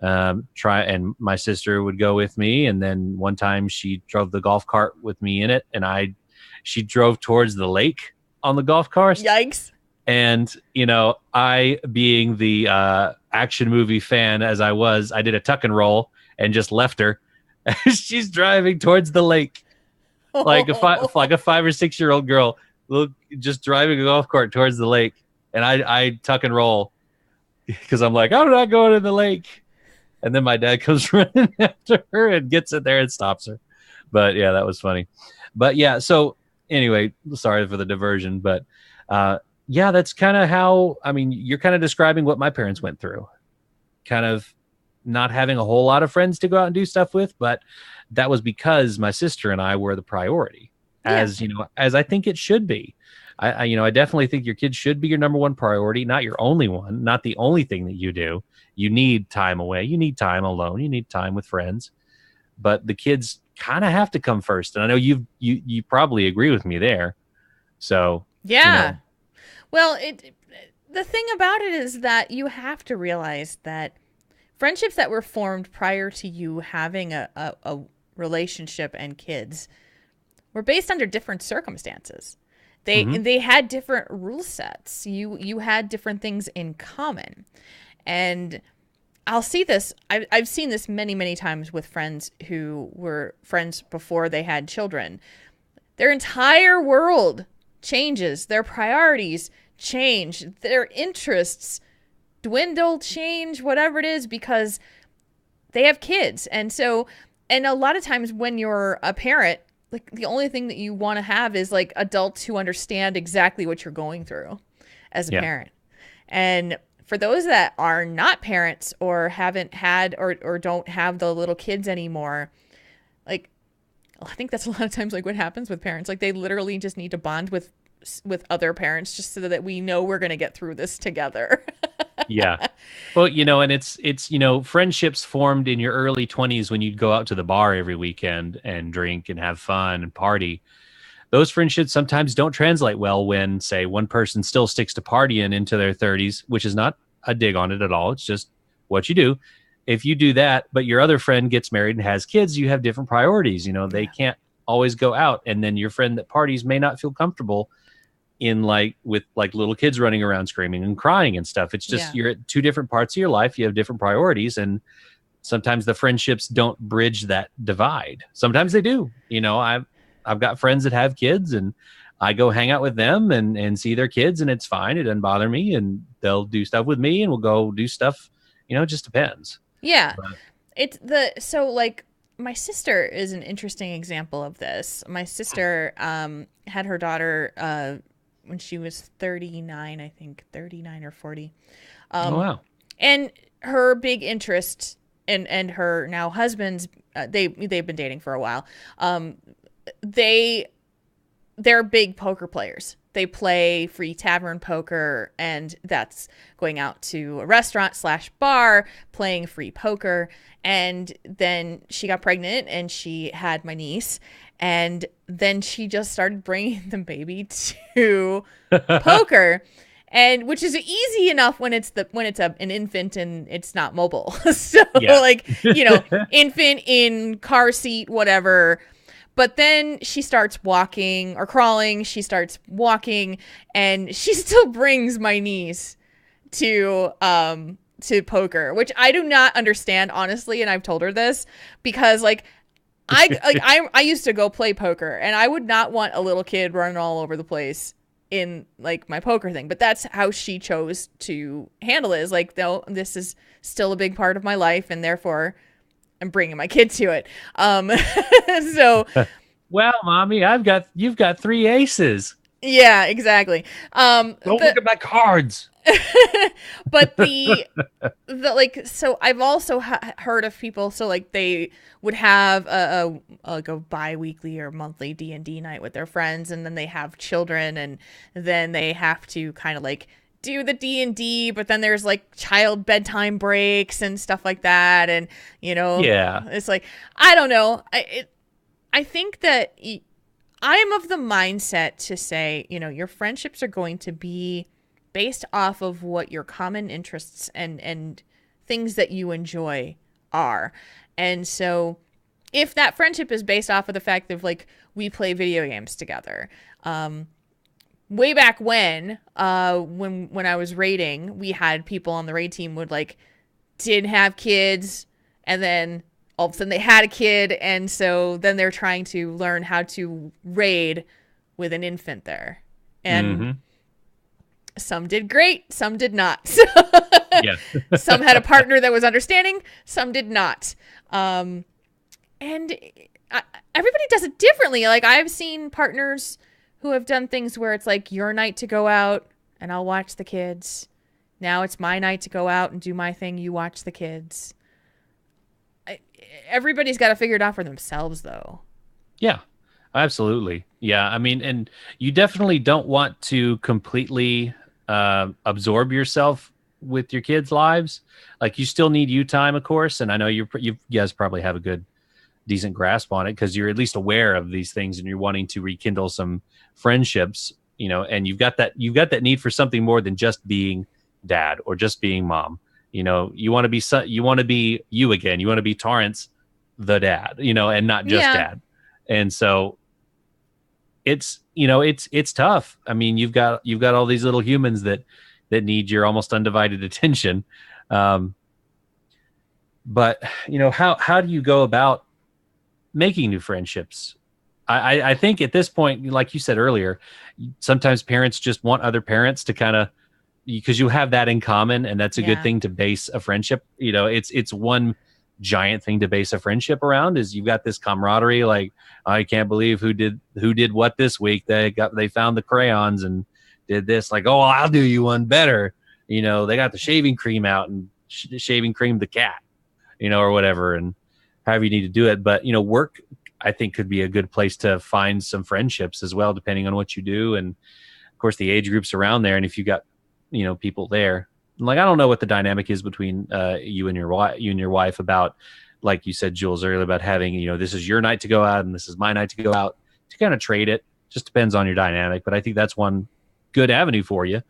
and my sister would go with me, and then one time she drove the golf cart with me in it, and she drove towards the lake on the golf cart. Yikes. And I, being the action movie fan as I was, I did a tuck and roll and just left her. She's driving towards the lake like a 5 or 6 year old girl, just driving a golf cart towards the lake, and I tuck and roll because I'm like, I'm not going in the lake. And then my dad comes running after her and gets in there and stops her. But yeah, that was funny. But yeah, so anyway, sorry for the diversion. But yeah, that's kind of how, I mean, you're kind of describing what my parents went through, kind of not having a whole lot of friends to go out and do stuff with, but that was because my sister and I were the priority, Yeah. as you know, as I think it should be. I definitely think your kids should be your number one priority, not your only one, not the only thing that you do. You need time away, you need time alone, you need time with friends, but the kids kind of have to come first. And I know you probably agree with me there. So, you Yeah. know, Well, the thing about it is that you have to realize that friendships that were formed prior to you having a relationship and kids were based under different circumstances. mhm. They had different rule sets. You had different things in common. And I'll see this. I've seen this many times with friends who were friends before they had children. Their entire world changes. Their priorities change. Their interests dwindle, change, whatever it is, because they have kids. And so, and a lot of times when you're a parent, like the only thing that you want to have is like adults who understand exactly what you're going through as a Yeah. parent. And for those that are not parents or haven't had or don't have the little kids anymore, like I think that's a lot of times like what happens with parents. Like they literally just need to bond with other parents just so that we know we're going to get through this together. Yeah. Well, and it's, friendships formed in your early 20s when you'd go out to the bar every weekend and drink and have fun and party. Those friendships sometimes don't translate well when, say, one person still sticks to partying into their 30s, which is not a dig on it at all. It's just what you do. If you do that, but your other friend gets married and has kids, you have different priorities. They Yeah. can't always go out. And then your friend that parties may not feel comfortable in with little kids running around screaming and crying and stuff. It's just Yeah. you're at two different parts of your life. You have different priorities, and sometimes the friendships don't bridge that divide. Sometimes they do. I've got friends that have kids, and I go hang out with them and see their kids, and it's fine. It doesn't bother me, and they'll do stuff with me, and we'll go do stuff. It just depends. Yeah. But, So like my sister is an interesting example of this. My sister had her daughter when she was 39, I think 39 or 40. oh wow. And her big interest and her now husband's they've been dating for a while. They they're big poker players. They play free tavern poker, and that's going out to a restaurant / bar, playing free poker. And then she got pregnant and she had my niece. And then she just started bringing the baby to poker. And which is easy enough when it's an infant and it's not mobile. So Yeah. like, infant in car seat, whatever. But then she starts walking or crawling. She starts walking, and she still brings my niece to poker, which I do not understand, honestly. And I've told her this because I used to go play poker, and I would not want a little kid running all over the place in like my poker thing. But that's how she chose to handle it. Is like, no, this is still a big part of my life, and therefore I'm bringing my kid to it. So, Well, mommy, you've got three aces. yeah, exactly. Don't look at my cards. But the like, so I've also heard of people. So like they would have like a bi-weekly or monthly D&D night with their friends, and then they have children, and then they have to kind of like do the D&D, but then there's like child bedtime breaks and stuff like that. And, Yeah. it's like, I don't know. I think that I'm of the mindset to say, your friendships are going to be based off of what your common interests and things that you enjoy are. And so if that friendship is based off of the fact of like, we play video games together, way back when I was raiding, we had people on the raid team would like didn't have kids, and then all of a sudden they had a kid, and so then they're trying to learn how to raid with an infant there. And some did great, some did not. Yeah. Some had a partner that was understanding, some did not. And everybody does it differently. Like I've seen partners who have done things where it's like your night to go out and I'll watch the kids. Now it's my night to go out and do my thing. You watch the kids. Everybody's got to figure it out for themselves, though. Yeah, absolutely. Yeah, I mean, and you definitely don't want to completely absorb yourself with your kids' lives. Like, you still need you time, of course. And I know you guys probably have a decent grasp on it because you're at least aware of these things and you're wanting to rekindle some friendships, and you've got that need for something more than just being dad or just being mom. You want to be you again. You want to be Torrance, the dad, and not just dad. And so it's tough. I mean, you've got all these little humans that need your almost undivided attention. But how do you go about making new friendships? I think at this point, like you said earlier, sometimes parents just want other parents to kind of, because you have that in common, and that's a good thing to base a friendship. It's one giant thing to base a friendship around, is you've got this camaraderie. Like, I can't believe who did what this week. They found the crayons and did this. Like, oh, I'll do you one better. They got the shaving cream out and shaving cream the cat, or whatever, and however you need to do it. But work, I think, could be a good place to find some friendships as well, depending on what you do, and of course the age groups around there. And if you got people there, like, I don't know what the dynamic is between you and your wife about, like you said, Jules, earlier, about having this is your night to go out and this is my night to go out, to kind of trade it. Just depends on your dynamic. But I think that's one good avenue for you,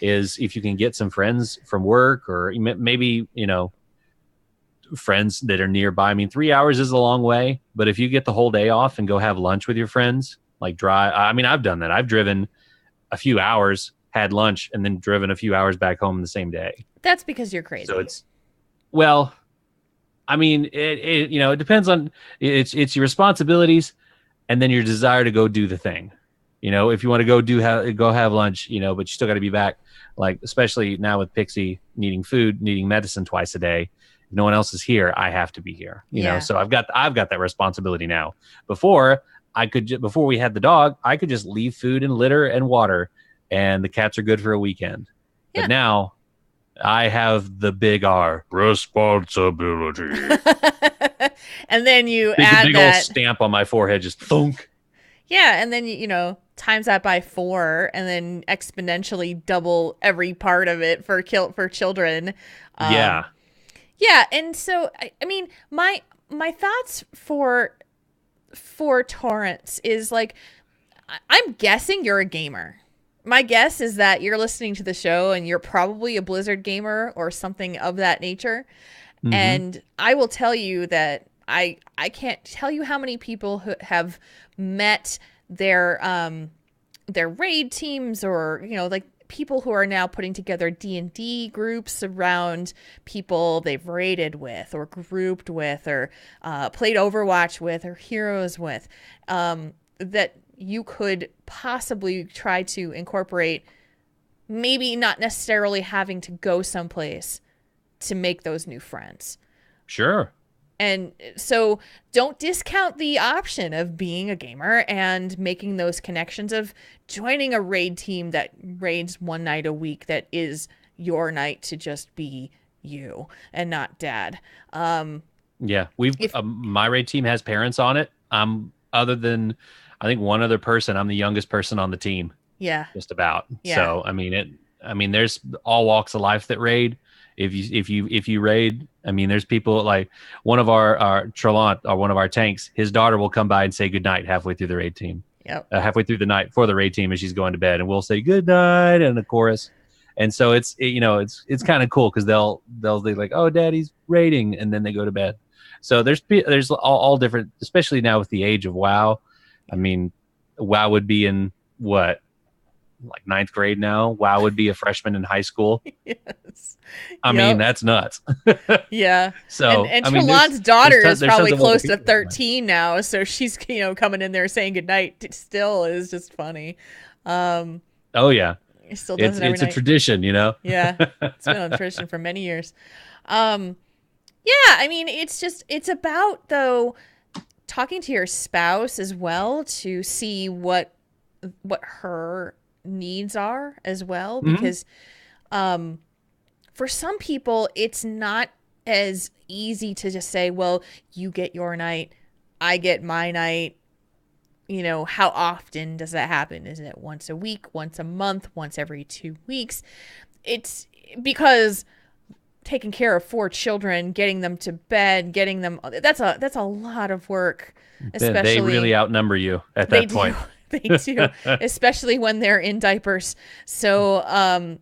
is if you can get some friends from work, or maybe friends that are nearby. I mean, 3 hours is a long way, but if you get the whole day off and go have lunch with your friends, like drive. I mean, I've done that. I've driven a few hours, had lunch, and then driven a few hours back home the same day. That's because you're crazy. So I mean, it depends on it's your responsibilities, and then your desire to go do the thing. If you want to go have lunch, but you still got to be back. Like, especially now with Pixie needing food, needing medicine twice a day. If no one else is here, I have to be here. So I've got that responsibility now. Before we had the dog, I could just leave food and litter and water, and the cats are good for a weekend. Yeah. But now I have the big R, responsibility. And then you add big that old stamp on my forehead, just thunk. Yeah, and then times that by 4, and then exponentially double every part of it for children. Yeah, and so I mean, my thoughts for Torrance is, like, I'm guessing you're a gamer. My guess is that you're listening to the show and you're probably a Blizzard gamer or something of that nature. Mm-hmm. And I will tell you that I can't tell you how many people who have met their raid teams, or like people who are now putting together D&D groups around people they've raided with or grouped with or played Overwatch with or Heroes with, that you could possibly try to incorporate, maybe not necessarily having to go someplace to make those new friends. Sure. And so don't discount the option of being a gamer and making those connections, of joining a raid team that raids one night a week that is your night to just be you and not dad. Yeah, my raid team has parents on it. Other than, I think, one other person, I'm the youngest person on the team. Yeah. Just about. Yeah. So, I mean, there's all walks of life that raid. If you raid, I mean, there's people like one of our Trelant, or one of our tanks, his daughter will come by and say goodnight halfway through the raid team. Yep. Halfway through the night for the raid team as she's going to bed, and we'll say good night and a chorus. And so it's kind of cool, because they'll be like, oh, daddy's raiding, and then they go to bed. So there's all different, especially now with the age of WoW. I mean, WoW would be in what, like 9th grade now? WoW would be a freshman in high school. Yes. I mean, that's nuts. Yeah. So and Trelon's daughter is probably close to 13 now, so she's coming in there saying goodnight. It still is just funny. Oh yeah. It still does it's a tradition, Yeah, it's been a tradition for many years. Yeah, I mean, it's about, though, talking to your spouse as well to see what her needs are as well, Mhm. because for some people it's not as easy to just say, well, you get your night, I get my night. How often does that happen? Is it once a week, once a month, once every 2 weeks? It's because taking care of 4 children, getting them to bed, getting them, that's a lot of work, They especially really outnumber you at they that do. point. They do, especially when they're in diapers. So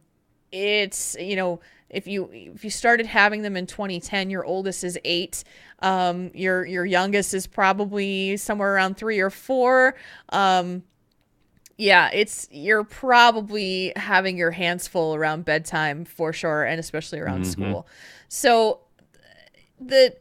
it's, if you started having them in 2010, your oldest is 8. Your youngest is probably somewhere around 3 or 4. Yeah, you're probably having your hands full around bedtime for sure, and especially around Hmm. school. So the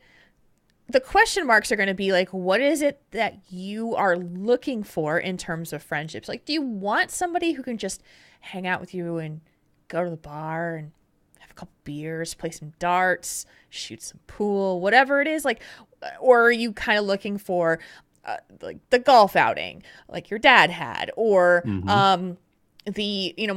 the question marks are going to be like, what is it that you are looking for in terms of friendships? Like, do you want somebody who can just hang out with you and go to the bar and have a couple beers, play some darts, shoot some pool, whatever it is? Like, or are you kind of looking for like the golf outing like your dad had, or Hmm.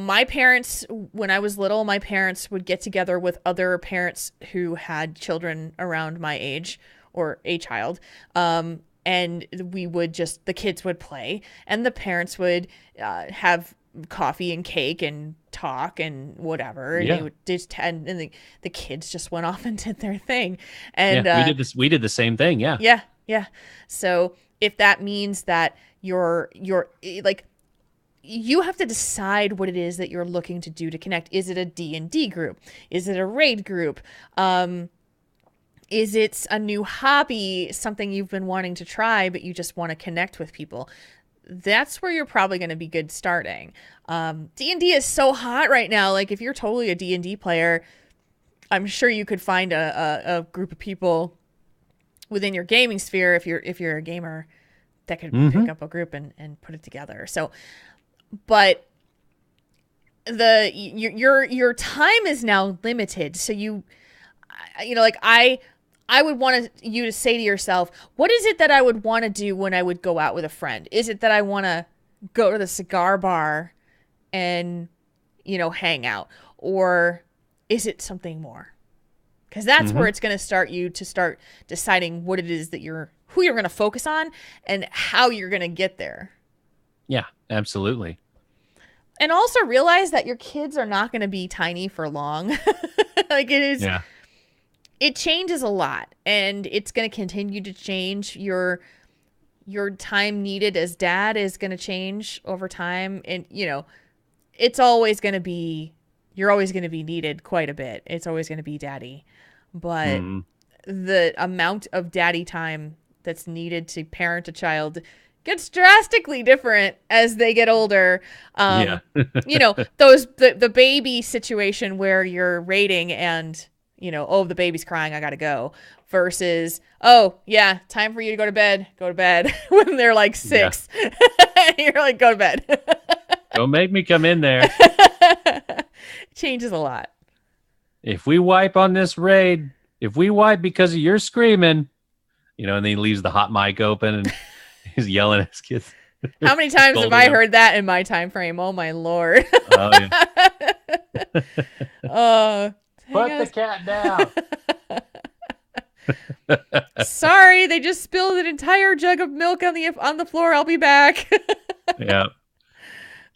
my parents, when I was little, my parents would get together with other parents who had children around my age or a child. And the kids would play and the parents would have coffee and cake and talk and whatever. And they Yeah. would just, and the kids just went off and did their thing. And Yeah. We did the same thing. Yeah. yeah, yeah. So if that means that you're like, you have to decide what it is that you're looking to do to connect. Is it a D&D group? Is it a raid group? Is it a new hobby, something you've been wanting to try, but you just want to connect with people? That's where you're probably going to be good starting. D&D is so hot right now. Like, if you're totally a D&D player, I'm sure you could find a group of people within your gaming sphere, if you're a gamer, that could Hmm. pick up a group and put it together. So, but your time is now limited. So like I would want you to say to yourself, what is it that I would want to do when I would go out with a friend? Is it that I want to go to the cigar bar and, hang out? Or is it something more? Because that's where Hmm. it's going to start deciding what it is that who you're going to focus on and how you're going to get there. Yeah. Absolutely. And also realize that your kids are not going to be tiny for long. Like, Yeah. it changes a lot, and it's going to continue to change. Your time needed as dad is going to change over time, and it's always going to be you're always going to be needed quite a bit. It's always going to be daddy, but Hmm. the amount of daddy time that's needed to parent a child gets drastically different as they get older. Yeah. The baby situation where you're raiding and oh, the baby's crying, I gotta go, versus, oh yeah, time for you to go to bed when they're like Yeah. 6. You're like, go to bed. Don't make me come in there. Changes a lot. If we wipe on this raid, if we wipe because of your screaming, and then he leaves the hot mic open and he's yelling at his kids. How many times have Scolding I them. heard that in my time frame? Oh my lord. Oh, yeah. Oh, Put the cat down. sorry, they just spilled an entire jug of milk on the floor. I'll be back. Yeah.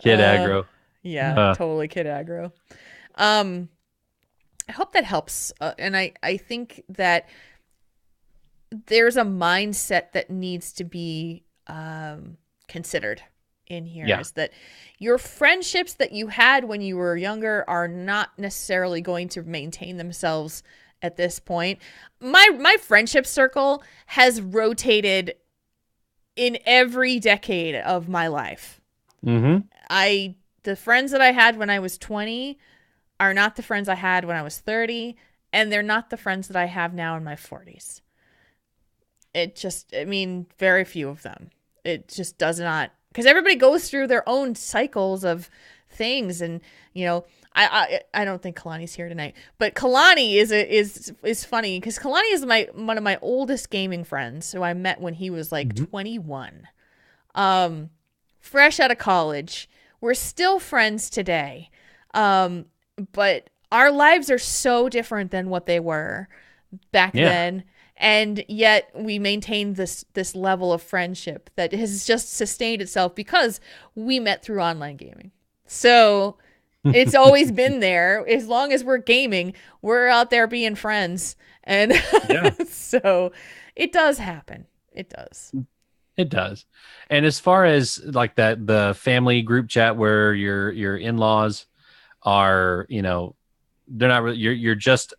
Kid aggro. Yeah, totally kid aggro. I hope that helps. And I think that there's a mindset that needs to be considered in here. Yeah. Is that your friendships that you had when you were younger are not necessarily going to maintain themselves at this point. My friendship circle has rotated in every decade of my life. Mm-hmm. The friends that I had when I was 20 are not the friends I had when I was 30, and they're not the friends that I have now in my 40s. Very few of them. It just does not, because everybody goes through their own cycles of things. And, I don't think Kalani's here tonight, but Kalani is funny because Kalani is one of my oldest gaming friends who I met when he was like 21. Fresh out of college. We're still friends today. But our lives are so different than what they were back Yeah. then. And yet we maintain this level of friendship that has just sustained itself because we met through online gaming. So it's always been there. As long as we're gaming, we're out there being friends. And Yeah. so it does happen. It does. It does. And as far as like that, the family group chat where your in-laws are, they're not really, you're just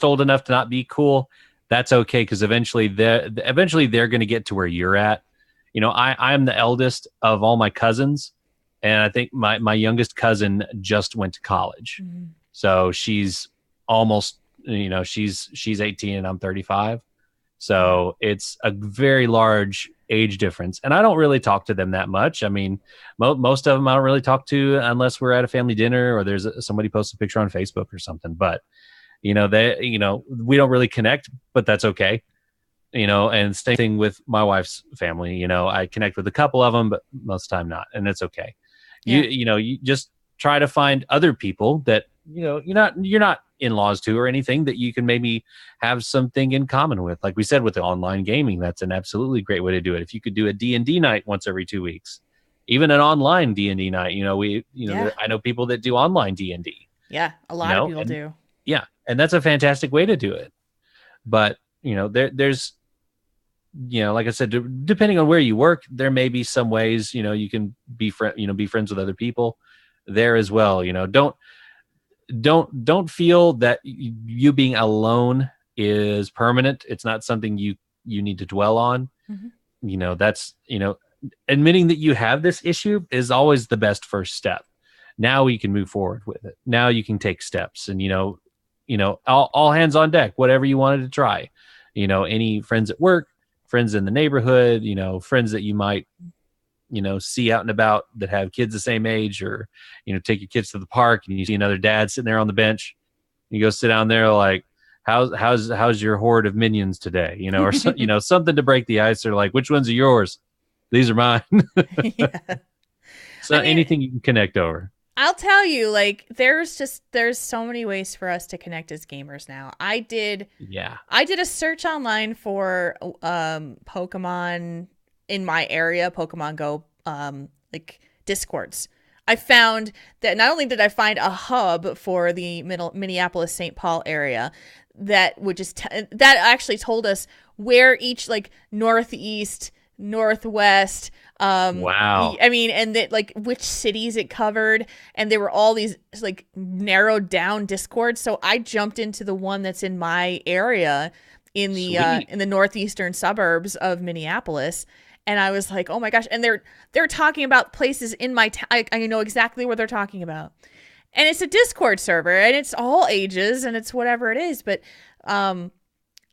old enough to not be cool. That's okay. Cause eventually they're going to get to where you're at. I'm the eldest of all my cousins. And I think my youngest cousin just went to college. Mm-hmm. So she's almost, she's 18 and I'm 35. So it's a very large age difference. And I don't really talk to them that much. I mean, most of them I don't really talk to unless we're at a family dinner or there's somebody posts a picture on Facebook or something. But, we don't really connect, but that's okay. And same thing with my wife's family. I connect with a couple of them, but most of the time not. And it's okay. Yeah. You just try to find other people that, you're not in-laws to or anything that you can maybe have something in common with. Like we said, with the online gaming, that's an absolutely great way to do it. If you could do a D&D night once every 2 weeks, even an online D&D night, I know people that do online D&D. Yeah. A lot of people do. Yeah. And that's a fantastic way to do it. But, there's, like I said, depending on where you work, there may be some ways, you can be friends with other people there as well. Don't feel that you being alone is permanent. It's not something you need to dwell on. Mm-hmm. That's, admitting that you have this issue is always the best first step. Now we can move forward with it. Now you can take steps and, all hands on deck, whatever you wanted to try, any friends at work, friends in the neighborhood, friends that you might, see out and about that have kids the same age, or, take your kids to the park and you see another dad sitting there on the bench. You go sit down there like, how's your horde of minions today? Or something to break the ice, or like, which ones are yours? These are mine. Yeah. So anything you can connect over. I'll tell you, like, there's so many ways for us to connect as gamers now. I did a search online for Pokemon in my area, Pokemon Go, like Discords. I found that not only did I find a hub for the Minneapolis St. Paul area that would just that actually told us where each, like, northeast, northwest, wow, I mean, and that, like, which cities it covered, and there were all these, like, narrowed down Discords. So I jumped into the one that's in my area in the northeastern suburbs of Minneapolis, and I was like, oh my gosh. And they're talking about places in my I know exactly what they're talking about, and it's a Discord server, and it's all ages, and it's whatever it is, but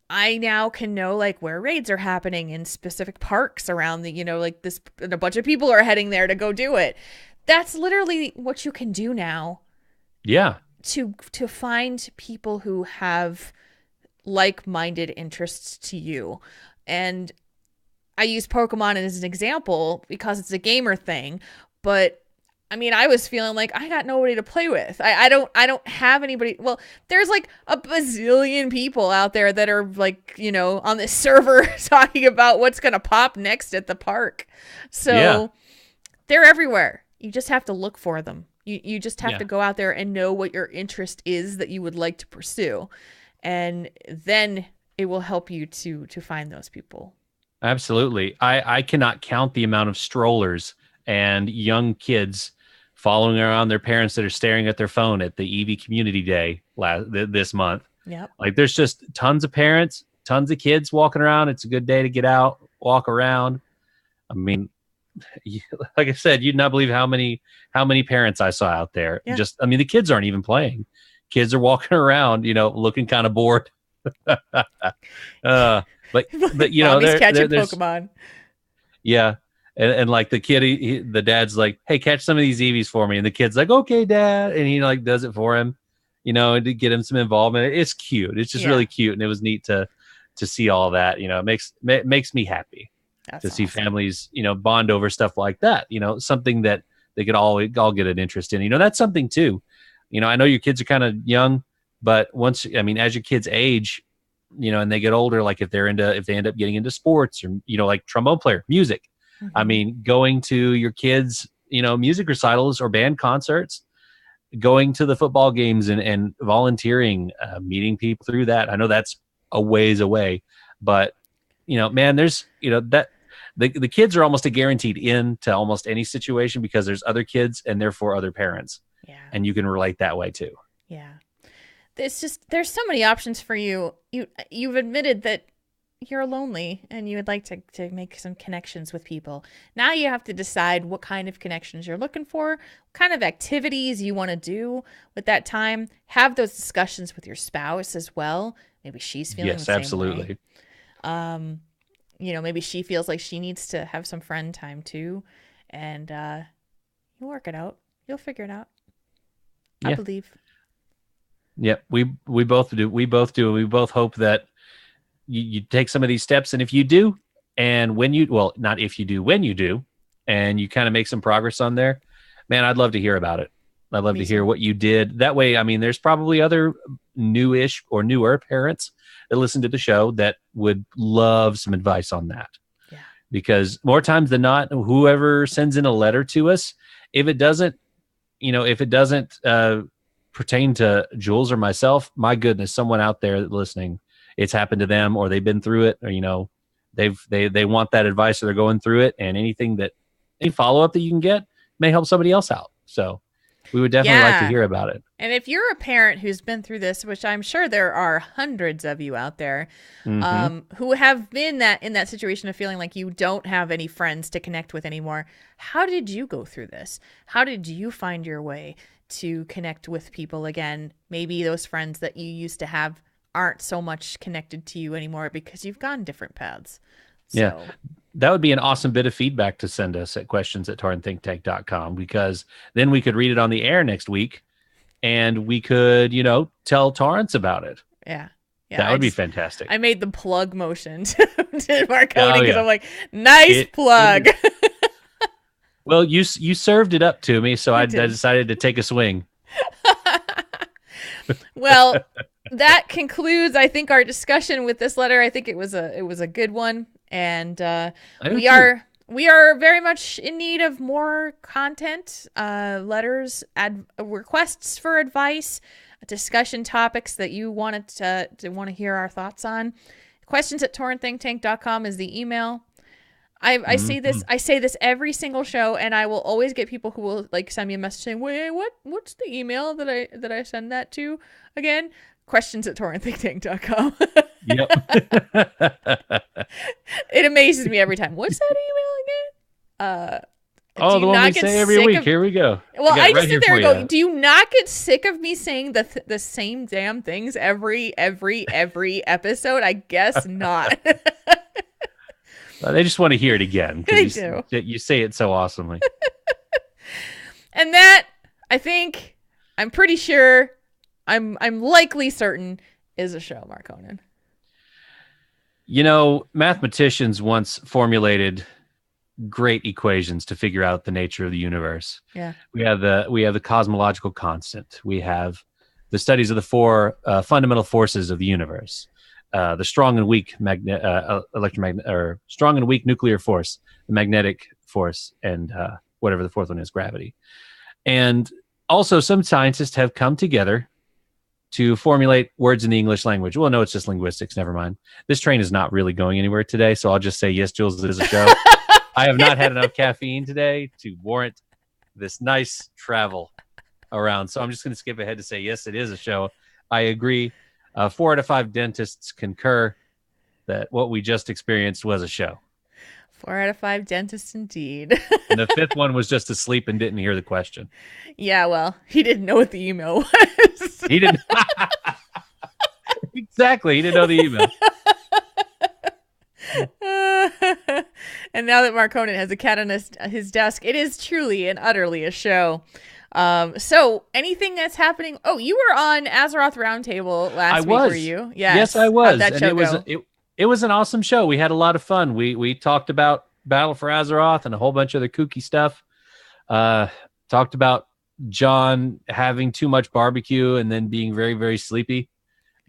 I now can know, like, where raids are happening in specific parks around the, like, this, and a bunch of people are heading there to go do it. That's literally what you can do now. Yeah. To find people who have like-minded interests to you. And I use Pokemon as an example because it's a gamer thing, but I mean, I was feeling like I got nobody to play with. I don't have anybody. Well, there's like a bazillion people out there that are, like, on this server talking about what's going to pop next at the park. So they're everywhere. You just have to look for them. You just have to go out there and know what your interest is that you would like to pursue. And then it will help you to find those people. Absolutely. I cannot count the amount of strollers and young kids following around their parents that are staring at their phone at the EV Community Day this month. Yep. Like, there's just tons of parents, tons of kids walking around. It's a good day to get out, walk around. I mean, like I said, you'd not believe how many parents I saw out there. Yeah. The kids aren't even playing. Kids are walking around, looking kind of bored. But Mommy's catching Pokemon. Yeah. And like the kid, the dad's like, hey, catch some of these Eevees for me. And the kid's like, okay, dad. And he, like, does it for him, to get him some involvement. It's cute. It's just really cute. And it was neat to see all that. It makes me happy. That's to see families, bond over stuff like that. Something that they could all get an interest in. That's something too. I know your kids are kind of young, but as your kids age, and they get older, like if they end up getting into sports, or like trombone player, music. Mm-hmm. Going to your kids, music recitals or band concerts, going to the football games and volunteering, meeting people through that. I know that's a ways away, but man, there's that the kids are almost a guaranteed in to almost any situation, because there's other kids and therefore other parents. Yeah. And you can relate that way too. Yeah. It's just, there's so many options for you. You've admitted that you're lonely and you would like to make some connections with people. Now you have to decide what kind of connections you're looking for, what kind of activities you want to do with that time. Have those discussions with your spouse as well. Maybe she's feeling the same absolutely. way. Maybe she feels like she needs to have some friend time too. And you'll work it out. You'll figure it out. I believe. Yeah, we both do. We both do. We both hope that you take some of these steps. And if you do, and when not if you do, when you do, and you kind of make some progress on there, man, I'd love to hear about it. I'd love to hear what you did. That way, there's probably other newish or newer parents that listen to the show that would love some advice on that. Yeah. Because more times than not, whoever sends in a letter to us, if it doesn't pertain to Jules or myself, my goodness, someone out there listening, it's happened to them, or they've been through it, or they want that advice, or they're going through it, and any follow-up that you can get may help somebody else out. So we would definitely like to hear about it. And if you're a parent who's been through this, which I'm sure there are hundreds of you out there, who have been in that situation of feeling like you don't have any friends to connect with anymore, how did you go through this? How did you find your way to connect with people again? Maybe those friends that you used to have aren't so much connected to you anymore because you've gone different paths. So. Yeah. That would be an awesome bit of feedback to send us at questions@taurenThinkTank.com, because then we could read it on the air next week and we could, tell Torrance about it. Yeah. That would be fantastic. I made the plug motion to Marconi because I'm like, nice plug. Well, you served it up to me, so I decided to take a swing. Well, that concludes, I think, our discussion with this letter. I think it was a good one, and we are very much in need of more content, letters, requests for advice, discussion topics that you wanted to hear our thoughts on. Questions@torrentthinktank.com is the email. I say this every single show, and I will always get people who will send me a message saying, "Wait, what's the email that I send that to again?" Questions@torrentthinktank.com. Yep. It amazes me every time. What's that email again? The one we say every week. Here we go. Well, I just sit there and go, do you not get sick of me saying the same damn things every episode? I guess not. They just want to hear it again. They do. You say it so awesomely. And that, I'm pretty sure, I'm likely certain, is a show, Mark Conan. Mathematicians once formulated great equations to figure out the nature of the universe. Yeah. We have the cosmological constant. We have the studies of the four fundamental forces of the universe. The strong and weak strong and weak nuclear force, the magnetic force, and whatever the fourth one is, gravity. And also, some scientists have come together to formulate words in the English language. Well, no, it's just linguistics. Never mind. This train is not really going anywhere today, so I'll just say yes, Jules, it is a show. I have not had enough caffeine today to warrant this nice travel around, so I'm just going to skip ahead to say yes, it is a show. I agree. 4 out of 5 dentists concur that what we just experienced was a show. 4 out of 5 dentists, indeed. And the 5th one was just asleep and didn't hear the question. Yeah, well, he didn't know what the email was. He didn't. Exactly. He didn't know the email. And now that Mark Conan has a cat on his desk, it is truly and utterly a show. So anything that's happening? Oh, you were on Azeroth Roundtable last week, were you? Yes, I was. How'd that show go? It was an awesome show. We had a lot of fun. We talked about Battle for Azeroth and a whole bunch of other kooky stuff. Talked about John having too much barbecue and then being very, very sleepy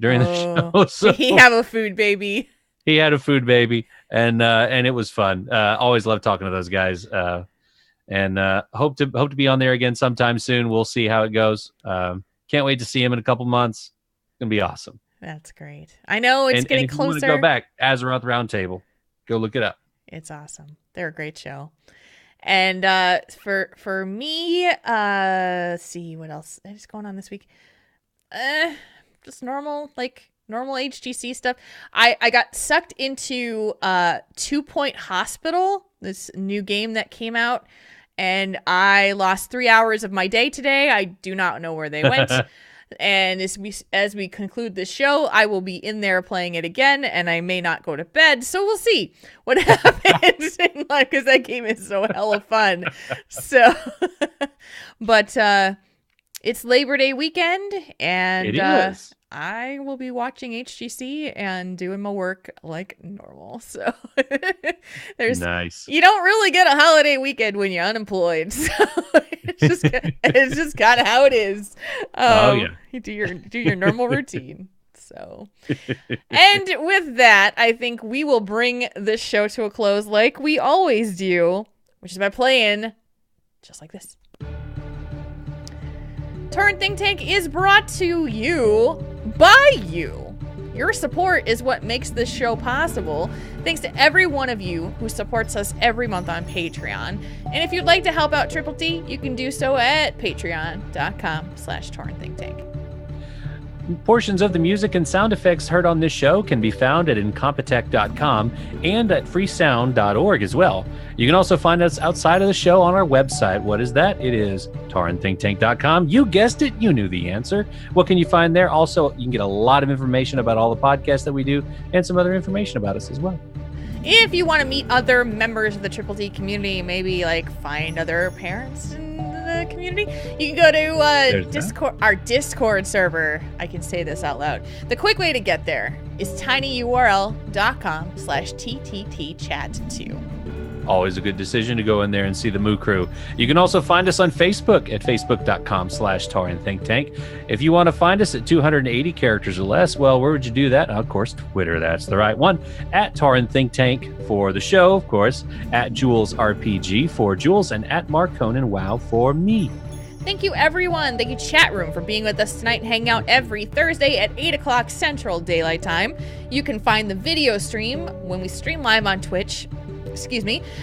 during the show. So did he have a food baby? he had a food baby, and it was fun. Always love talking to those guys. And hope to be on there again sometime soon. We'll see how it goes. Can't wait to see him in a couple months. It's gonna be awesome. That's great. I know it's getting closer. If you want to go back, Azeroth Roundtable, go look it up. It's awesome. They're a great show. And for me, see what else is going on this week. Just normal HGC stuff. I got sucked into 2 Point Hospital, this new game that came out, and I lost 3 hours of my day today. I do not know where they went. And as we conclude this show, I will be in there playing it again, and I may not go to bed. So we'll see what happens in life, because that game is so hella fun. So, but it's Labor Day weekend, and it is. I will be watching HGC and doing my work like normal. So there's nice. You don't really get a holiday weekend when you're unemployed. So it's just kind of how it is. You do your normal routine. So, and with that, I think we will bring this show to a close like we always do, which is by playing just like this. Tauren Think Tank is brought to you by you. Your support is what makes this show possible. Thanks to every one of you who supports us every month on Patreon. And if you'd like to help out Triple T, you can do so at patreon.com/TaurenThinkTank. Portions of the music and sound effects heard on this show can be found at incompetech.com and at freesound.org as well. You can also find us outside of the show on our website. What is that? It is taurenThinkTank.com. You guessed it. You knew the answer. What can you find there? Also, you can get a lot of information about all the podcasts that we do and some other information about us as well. If you want to meet other members of the Triple T community, maybe like find other parents in the community, you can go to Discord, our Discord server. I can say this out loud. The quick way to get there is tinyurl.com/tttchat2. Always a good decision to go in there and see the Moo Crew. You can also find us on Facebook at facebook.com/TaurenThinkTank. If you want to find us at 280 characters or less, well, where would you do that? Of course, Twitter. That's the right one. At Tauren Think Tank for the show, of course. At Jules RPG for Jules, and at Mark Conan WoW for me. Thank you, everyone. Thank you, chat room, for being with us tonight and hanging out every Thursday at 8 o'clock Central Daylight Time. You can find the video stream when we stream live on Twitch,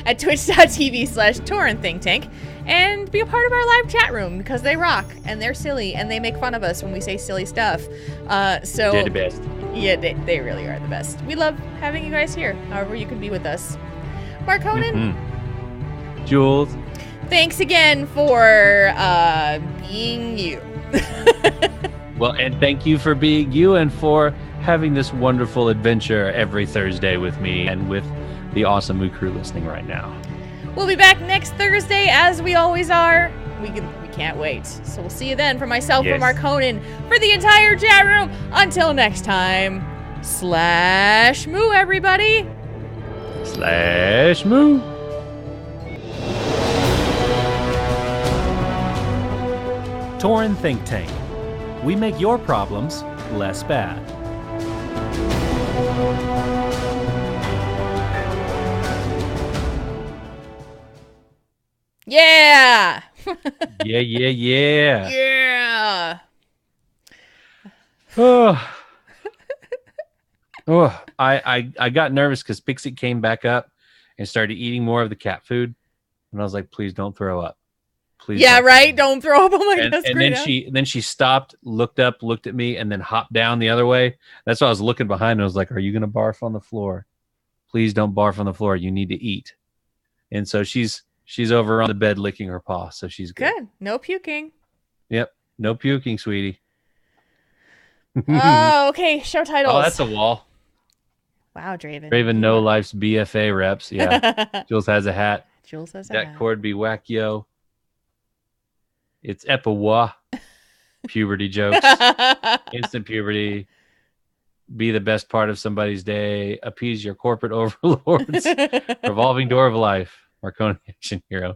at twitch.tv/TaurenThinkTank, and be a part of our live chat room, because they rock and they're silly and they make fun of us when we say silly stuff. They're the best. Yeah, they really are the best. We love having you guys here, however you can be with us. Mark Conan. Mm-hmm. Jules. Thanks again for being you. Well, and thank you for being you and for having this wonderful adventure every Thursday with me and with the awesome Moo Crew listening right now. We'll be back next Thursday, as we always are. We can't wait. So we'll see you then. For myself, for Mark Conan, for the entire chat room. Until next time, /moo, everybody. /moo. Tauren Think Tank. We make your problems less bad. Yeah. Yeah. Yeah. I got nervous because Pixie came back up and started eating more of the cat food, and I was like, please don't throw up. Please. Yeah, right. Don't throw up. Oh my God. And then she stopped, looked up, looked at me, and then hopped down the other way. That's why I was looking behind. And I was like, are you gonna barf on the floor? Please don't barf on the floor. You need to eat. And so she's over on the bed licking her paw, so she's good. Good. No puking. Yep. No puking, sweetie. Oh, okay. Show titles. Oh, that's a wall. Wow, Draven. Draven No Life's BFA reps. Yeah. Jules has a hat. Jules has a that hat. chord be wackyo. It's epiwa. Puberty jokes. Instant puberty. Be the best part of somebody's day. Appease your corporate overlords. Revolving door of life. Marconi Action Hero.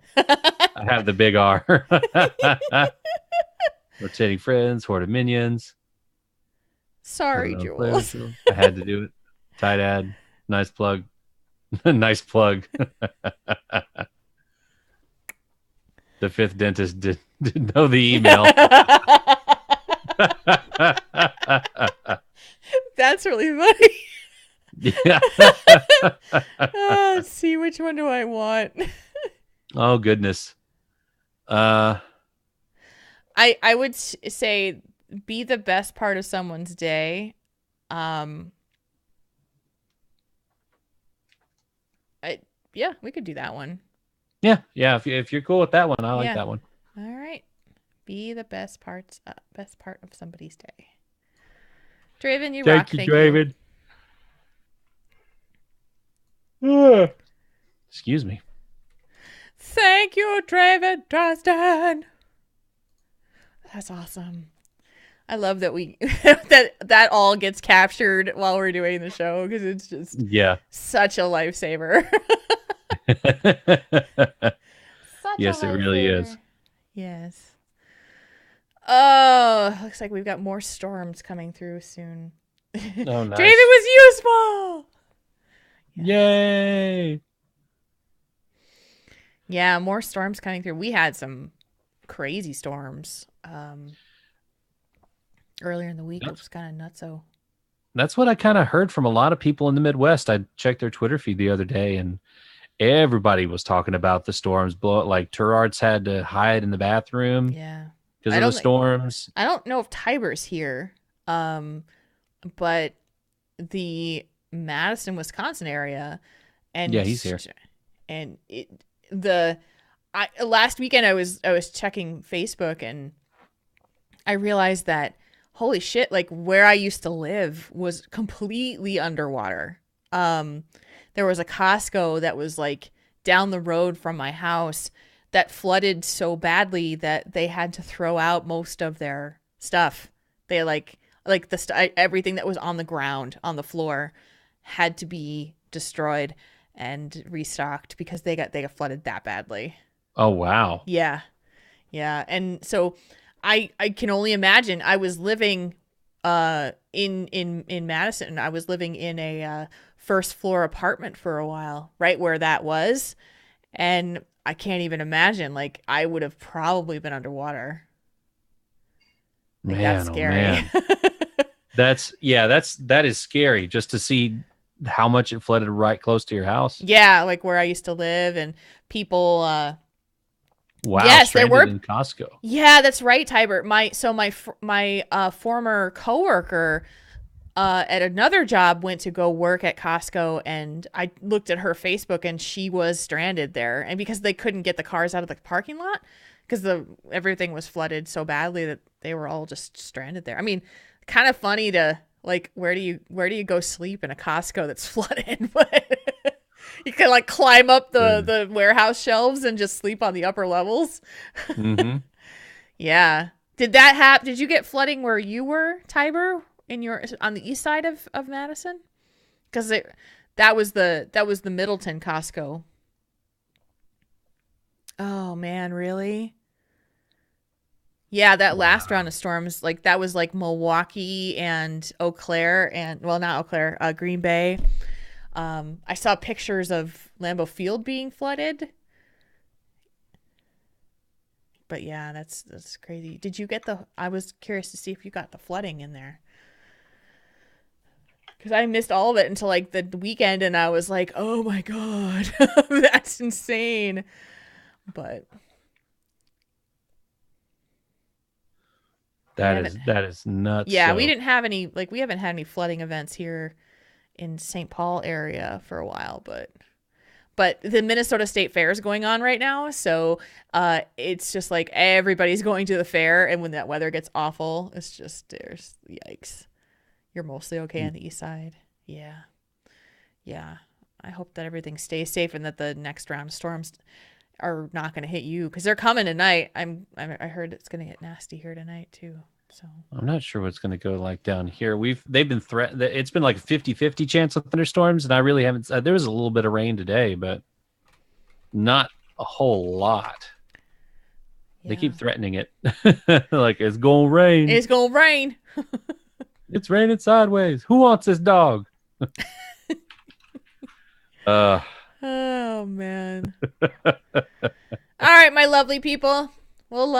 I have the big R. Rotating friends, horde of minions. Sorry, Jules. I had to do it. Tight ad. Nice plug. Nice plug. The fifth dentist didn't know the email. That's really funny. Yeah. Let's see, which one do I want? Oh goodness. I would say be the best part of someone's day. Yeah, we could do that one. Yeah. If you're cool with that one, I like that one. All right. Be the best part of somebody's day. Draven, you rock. Thank you, Draven. Excuse me. Thank you, Draven Drosden. That's awesome. I love that we that all gets captured while we're doing the show because it's just such a lifesaver. Yes, it really is. Yes. Oh, looks like we've got more storms coming through soon. Oh, nice. Draven was useful. Yes. Yay. Yeah, more storms coming through. We had some crazy storms earlier in the week. It was kind of nutso. That's what I kind of heard from a lot of people in the Midwest. I checked their Twitter feed the other day, and everybody was talking about the storms. Like Turarts had to hide in the bathroom. Yeah. Because of the storms. I don't know if Tiber's here, but the Madison, Wisconsin area, and yeah, he's here. And last weekend I was checking Facebook and I realized that holy shit, like where I used to live was completely underwater. There was a Costco that was like down the road from my house that flooded so badly that they had to throw out most of their stuff. They everything that was on the ground, on the floor, had to be destroyed and restocked because they got flooded that badly. Oh wow. Yeah. And so I can only imagine. I was living in Madison. I was living in a first floor apartment for a while, right where that was, and I can't even imagine. Like I would have probably been underwater. Like, man, that's scary. Oh, man. that is scary just to see how much it flooded right close to your house. Yeah, like where I used to live, and people. Wow. Yes, there were in Costco. Yeah, that's right, Tiber. My former coworker at another job went to go work at Costco, and I looked at her Facebook, and she was stranded there, and because they couldn't get the cars out of the parking lot because everything was flooded so badly that they were all just stranded there. I mean, kind of funny to like where do you go sleep in a Costco that's flooded? But you can like climb up the warehouse shelves and just sleep on the upper levels. Mm-hmm. Yeah. Did that happen? Did you get flooding where you were, Tiber, on the east side of Madison? Because that was the Middleton Costco. Oh man, really? Yeah, that last round of storms, like that was like Milwaukee and Eau Claire not Eau Claire, Green Bay. I saw pictures of Lambeau Field being flooded. But yeah, that's crazy. Did you get I was curious to see if you got the flooding in there. Because I missed all of it until like the weekend, and I was like, oh my God, that's insane. But that is nuts. Yeah, we didn't have any, like we haven't had any flooding events here in St. Paul area for a while, but the Minnesota State Fair is going on right now, so it's just like everybody's going to the fair, and when that weather gets awful, it's just there's yikes. You're mostly okay on the east side. Yeah. I hope that everything stays safe and that the next round of storms are not going to hit you because they're coming tonight. I heard it's going to get nasty here tonight too. So I'm not sure what's going to go like down here. They've been threatened. It's been like a 50-50 chance of thunderstorms, and I really haven't. There was a little bit of rain today, but not a whole lot. They Yeah. keep threatening it. Like, it's gonna rain. It's gonna rain. It's raining sideways. Who wants this dog? Uh, Oh man. All right, my lovely people. We'll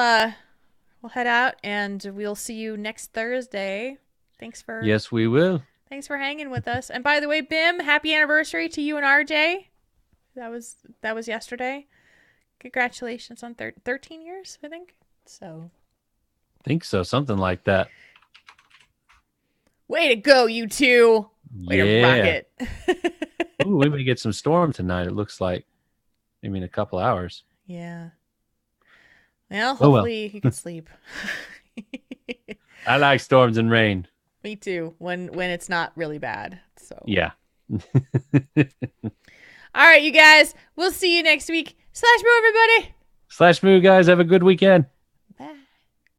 head out and we'll see you next Thursday. Thanks for yes, we will. Thanks for hanging with us. And by the way, Bim, happy anniversary to you and RJ. That was yesterday. Congratulations on 13 years, I think. So, Think so. Something like that. way to go, you two. Way to rock Yeah. it. Ooh, we may get some storm tonight. It looks like. Maybe in a couple hours. Yeah. Well, Oh, well. hopefully you can sleep. I like storms and rain. Me too. When it's not really bad. So Yeah. All right, you guys. We'll see you next week. /moo, everybody. /moo, guys. Have a good weekend.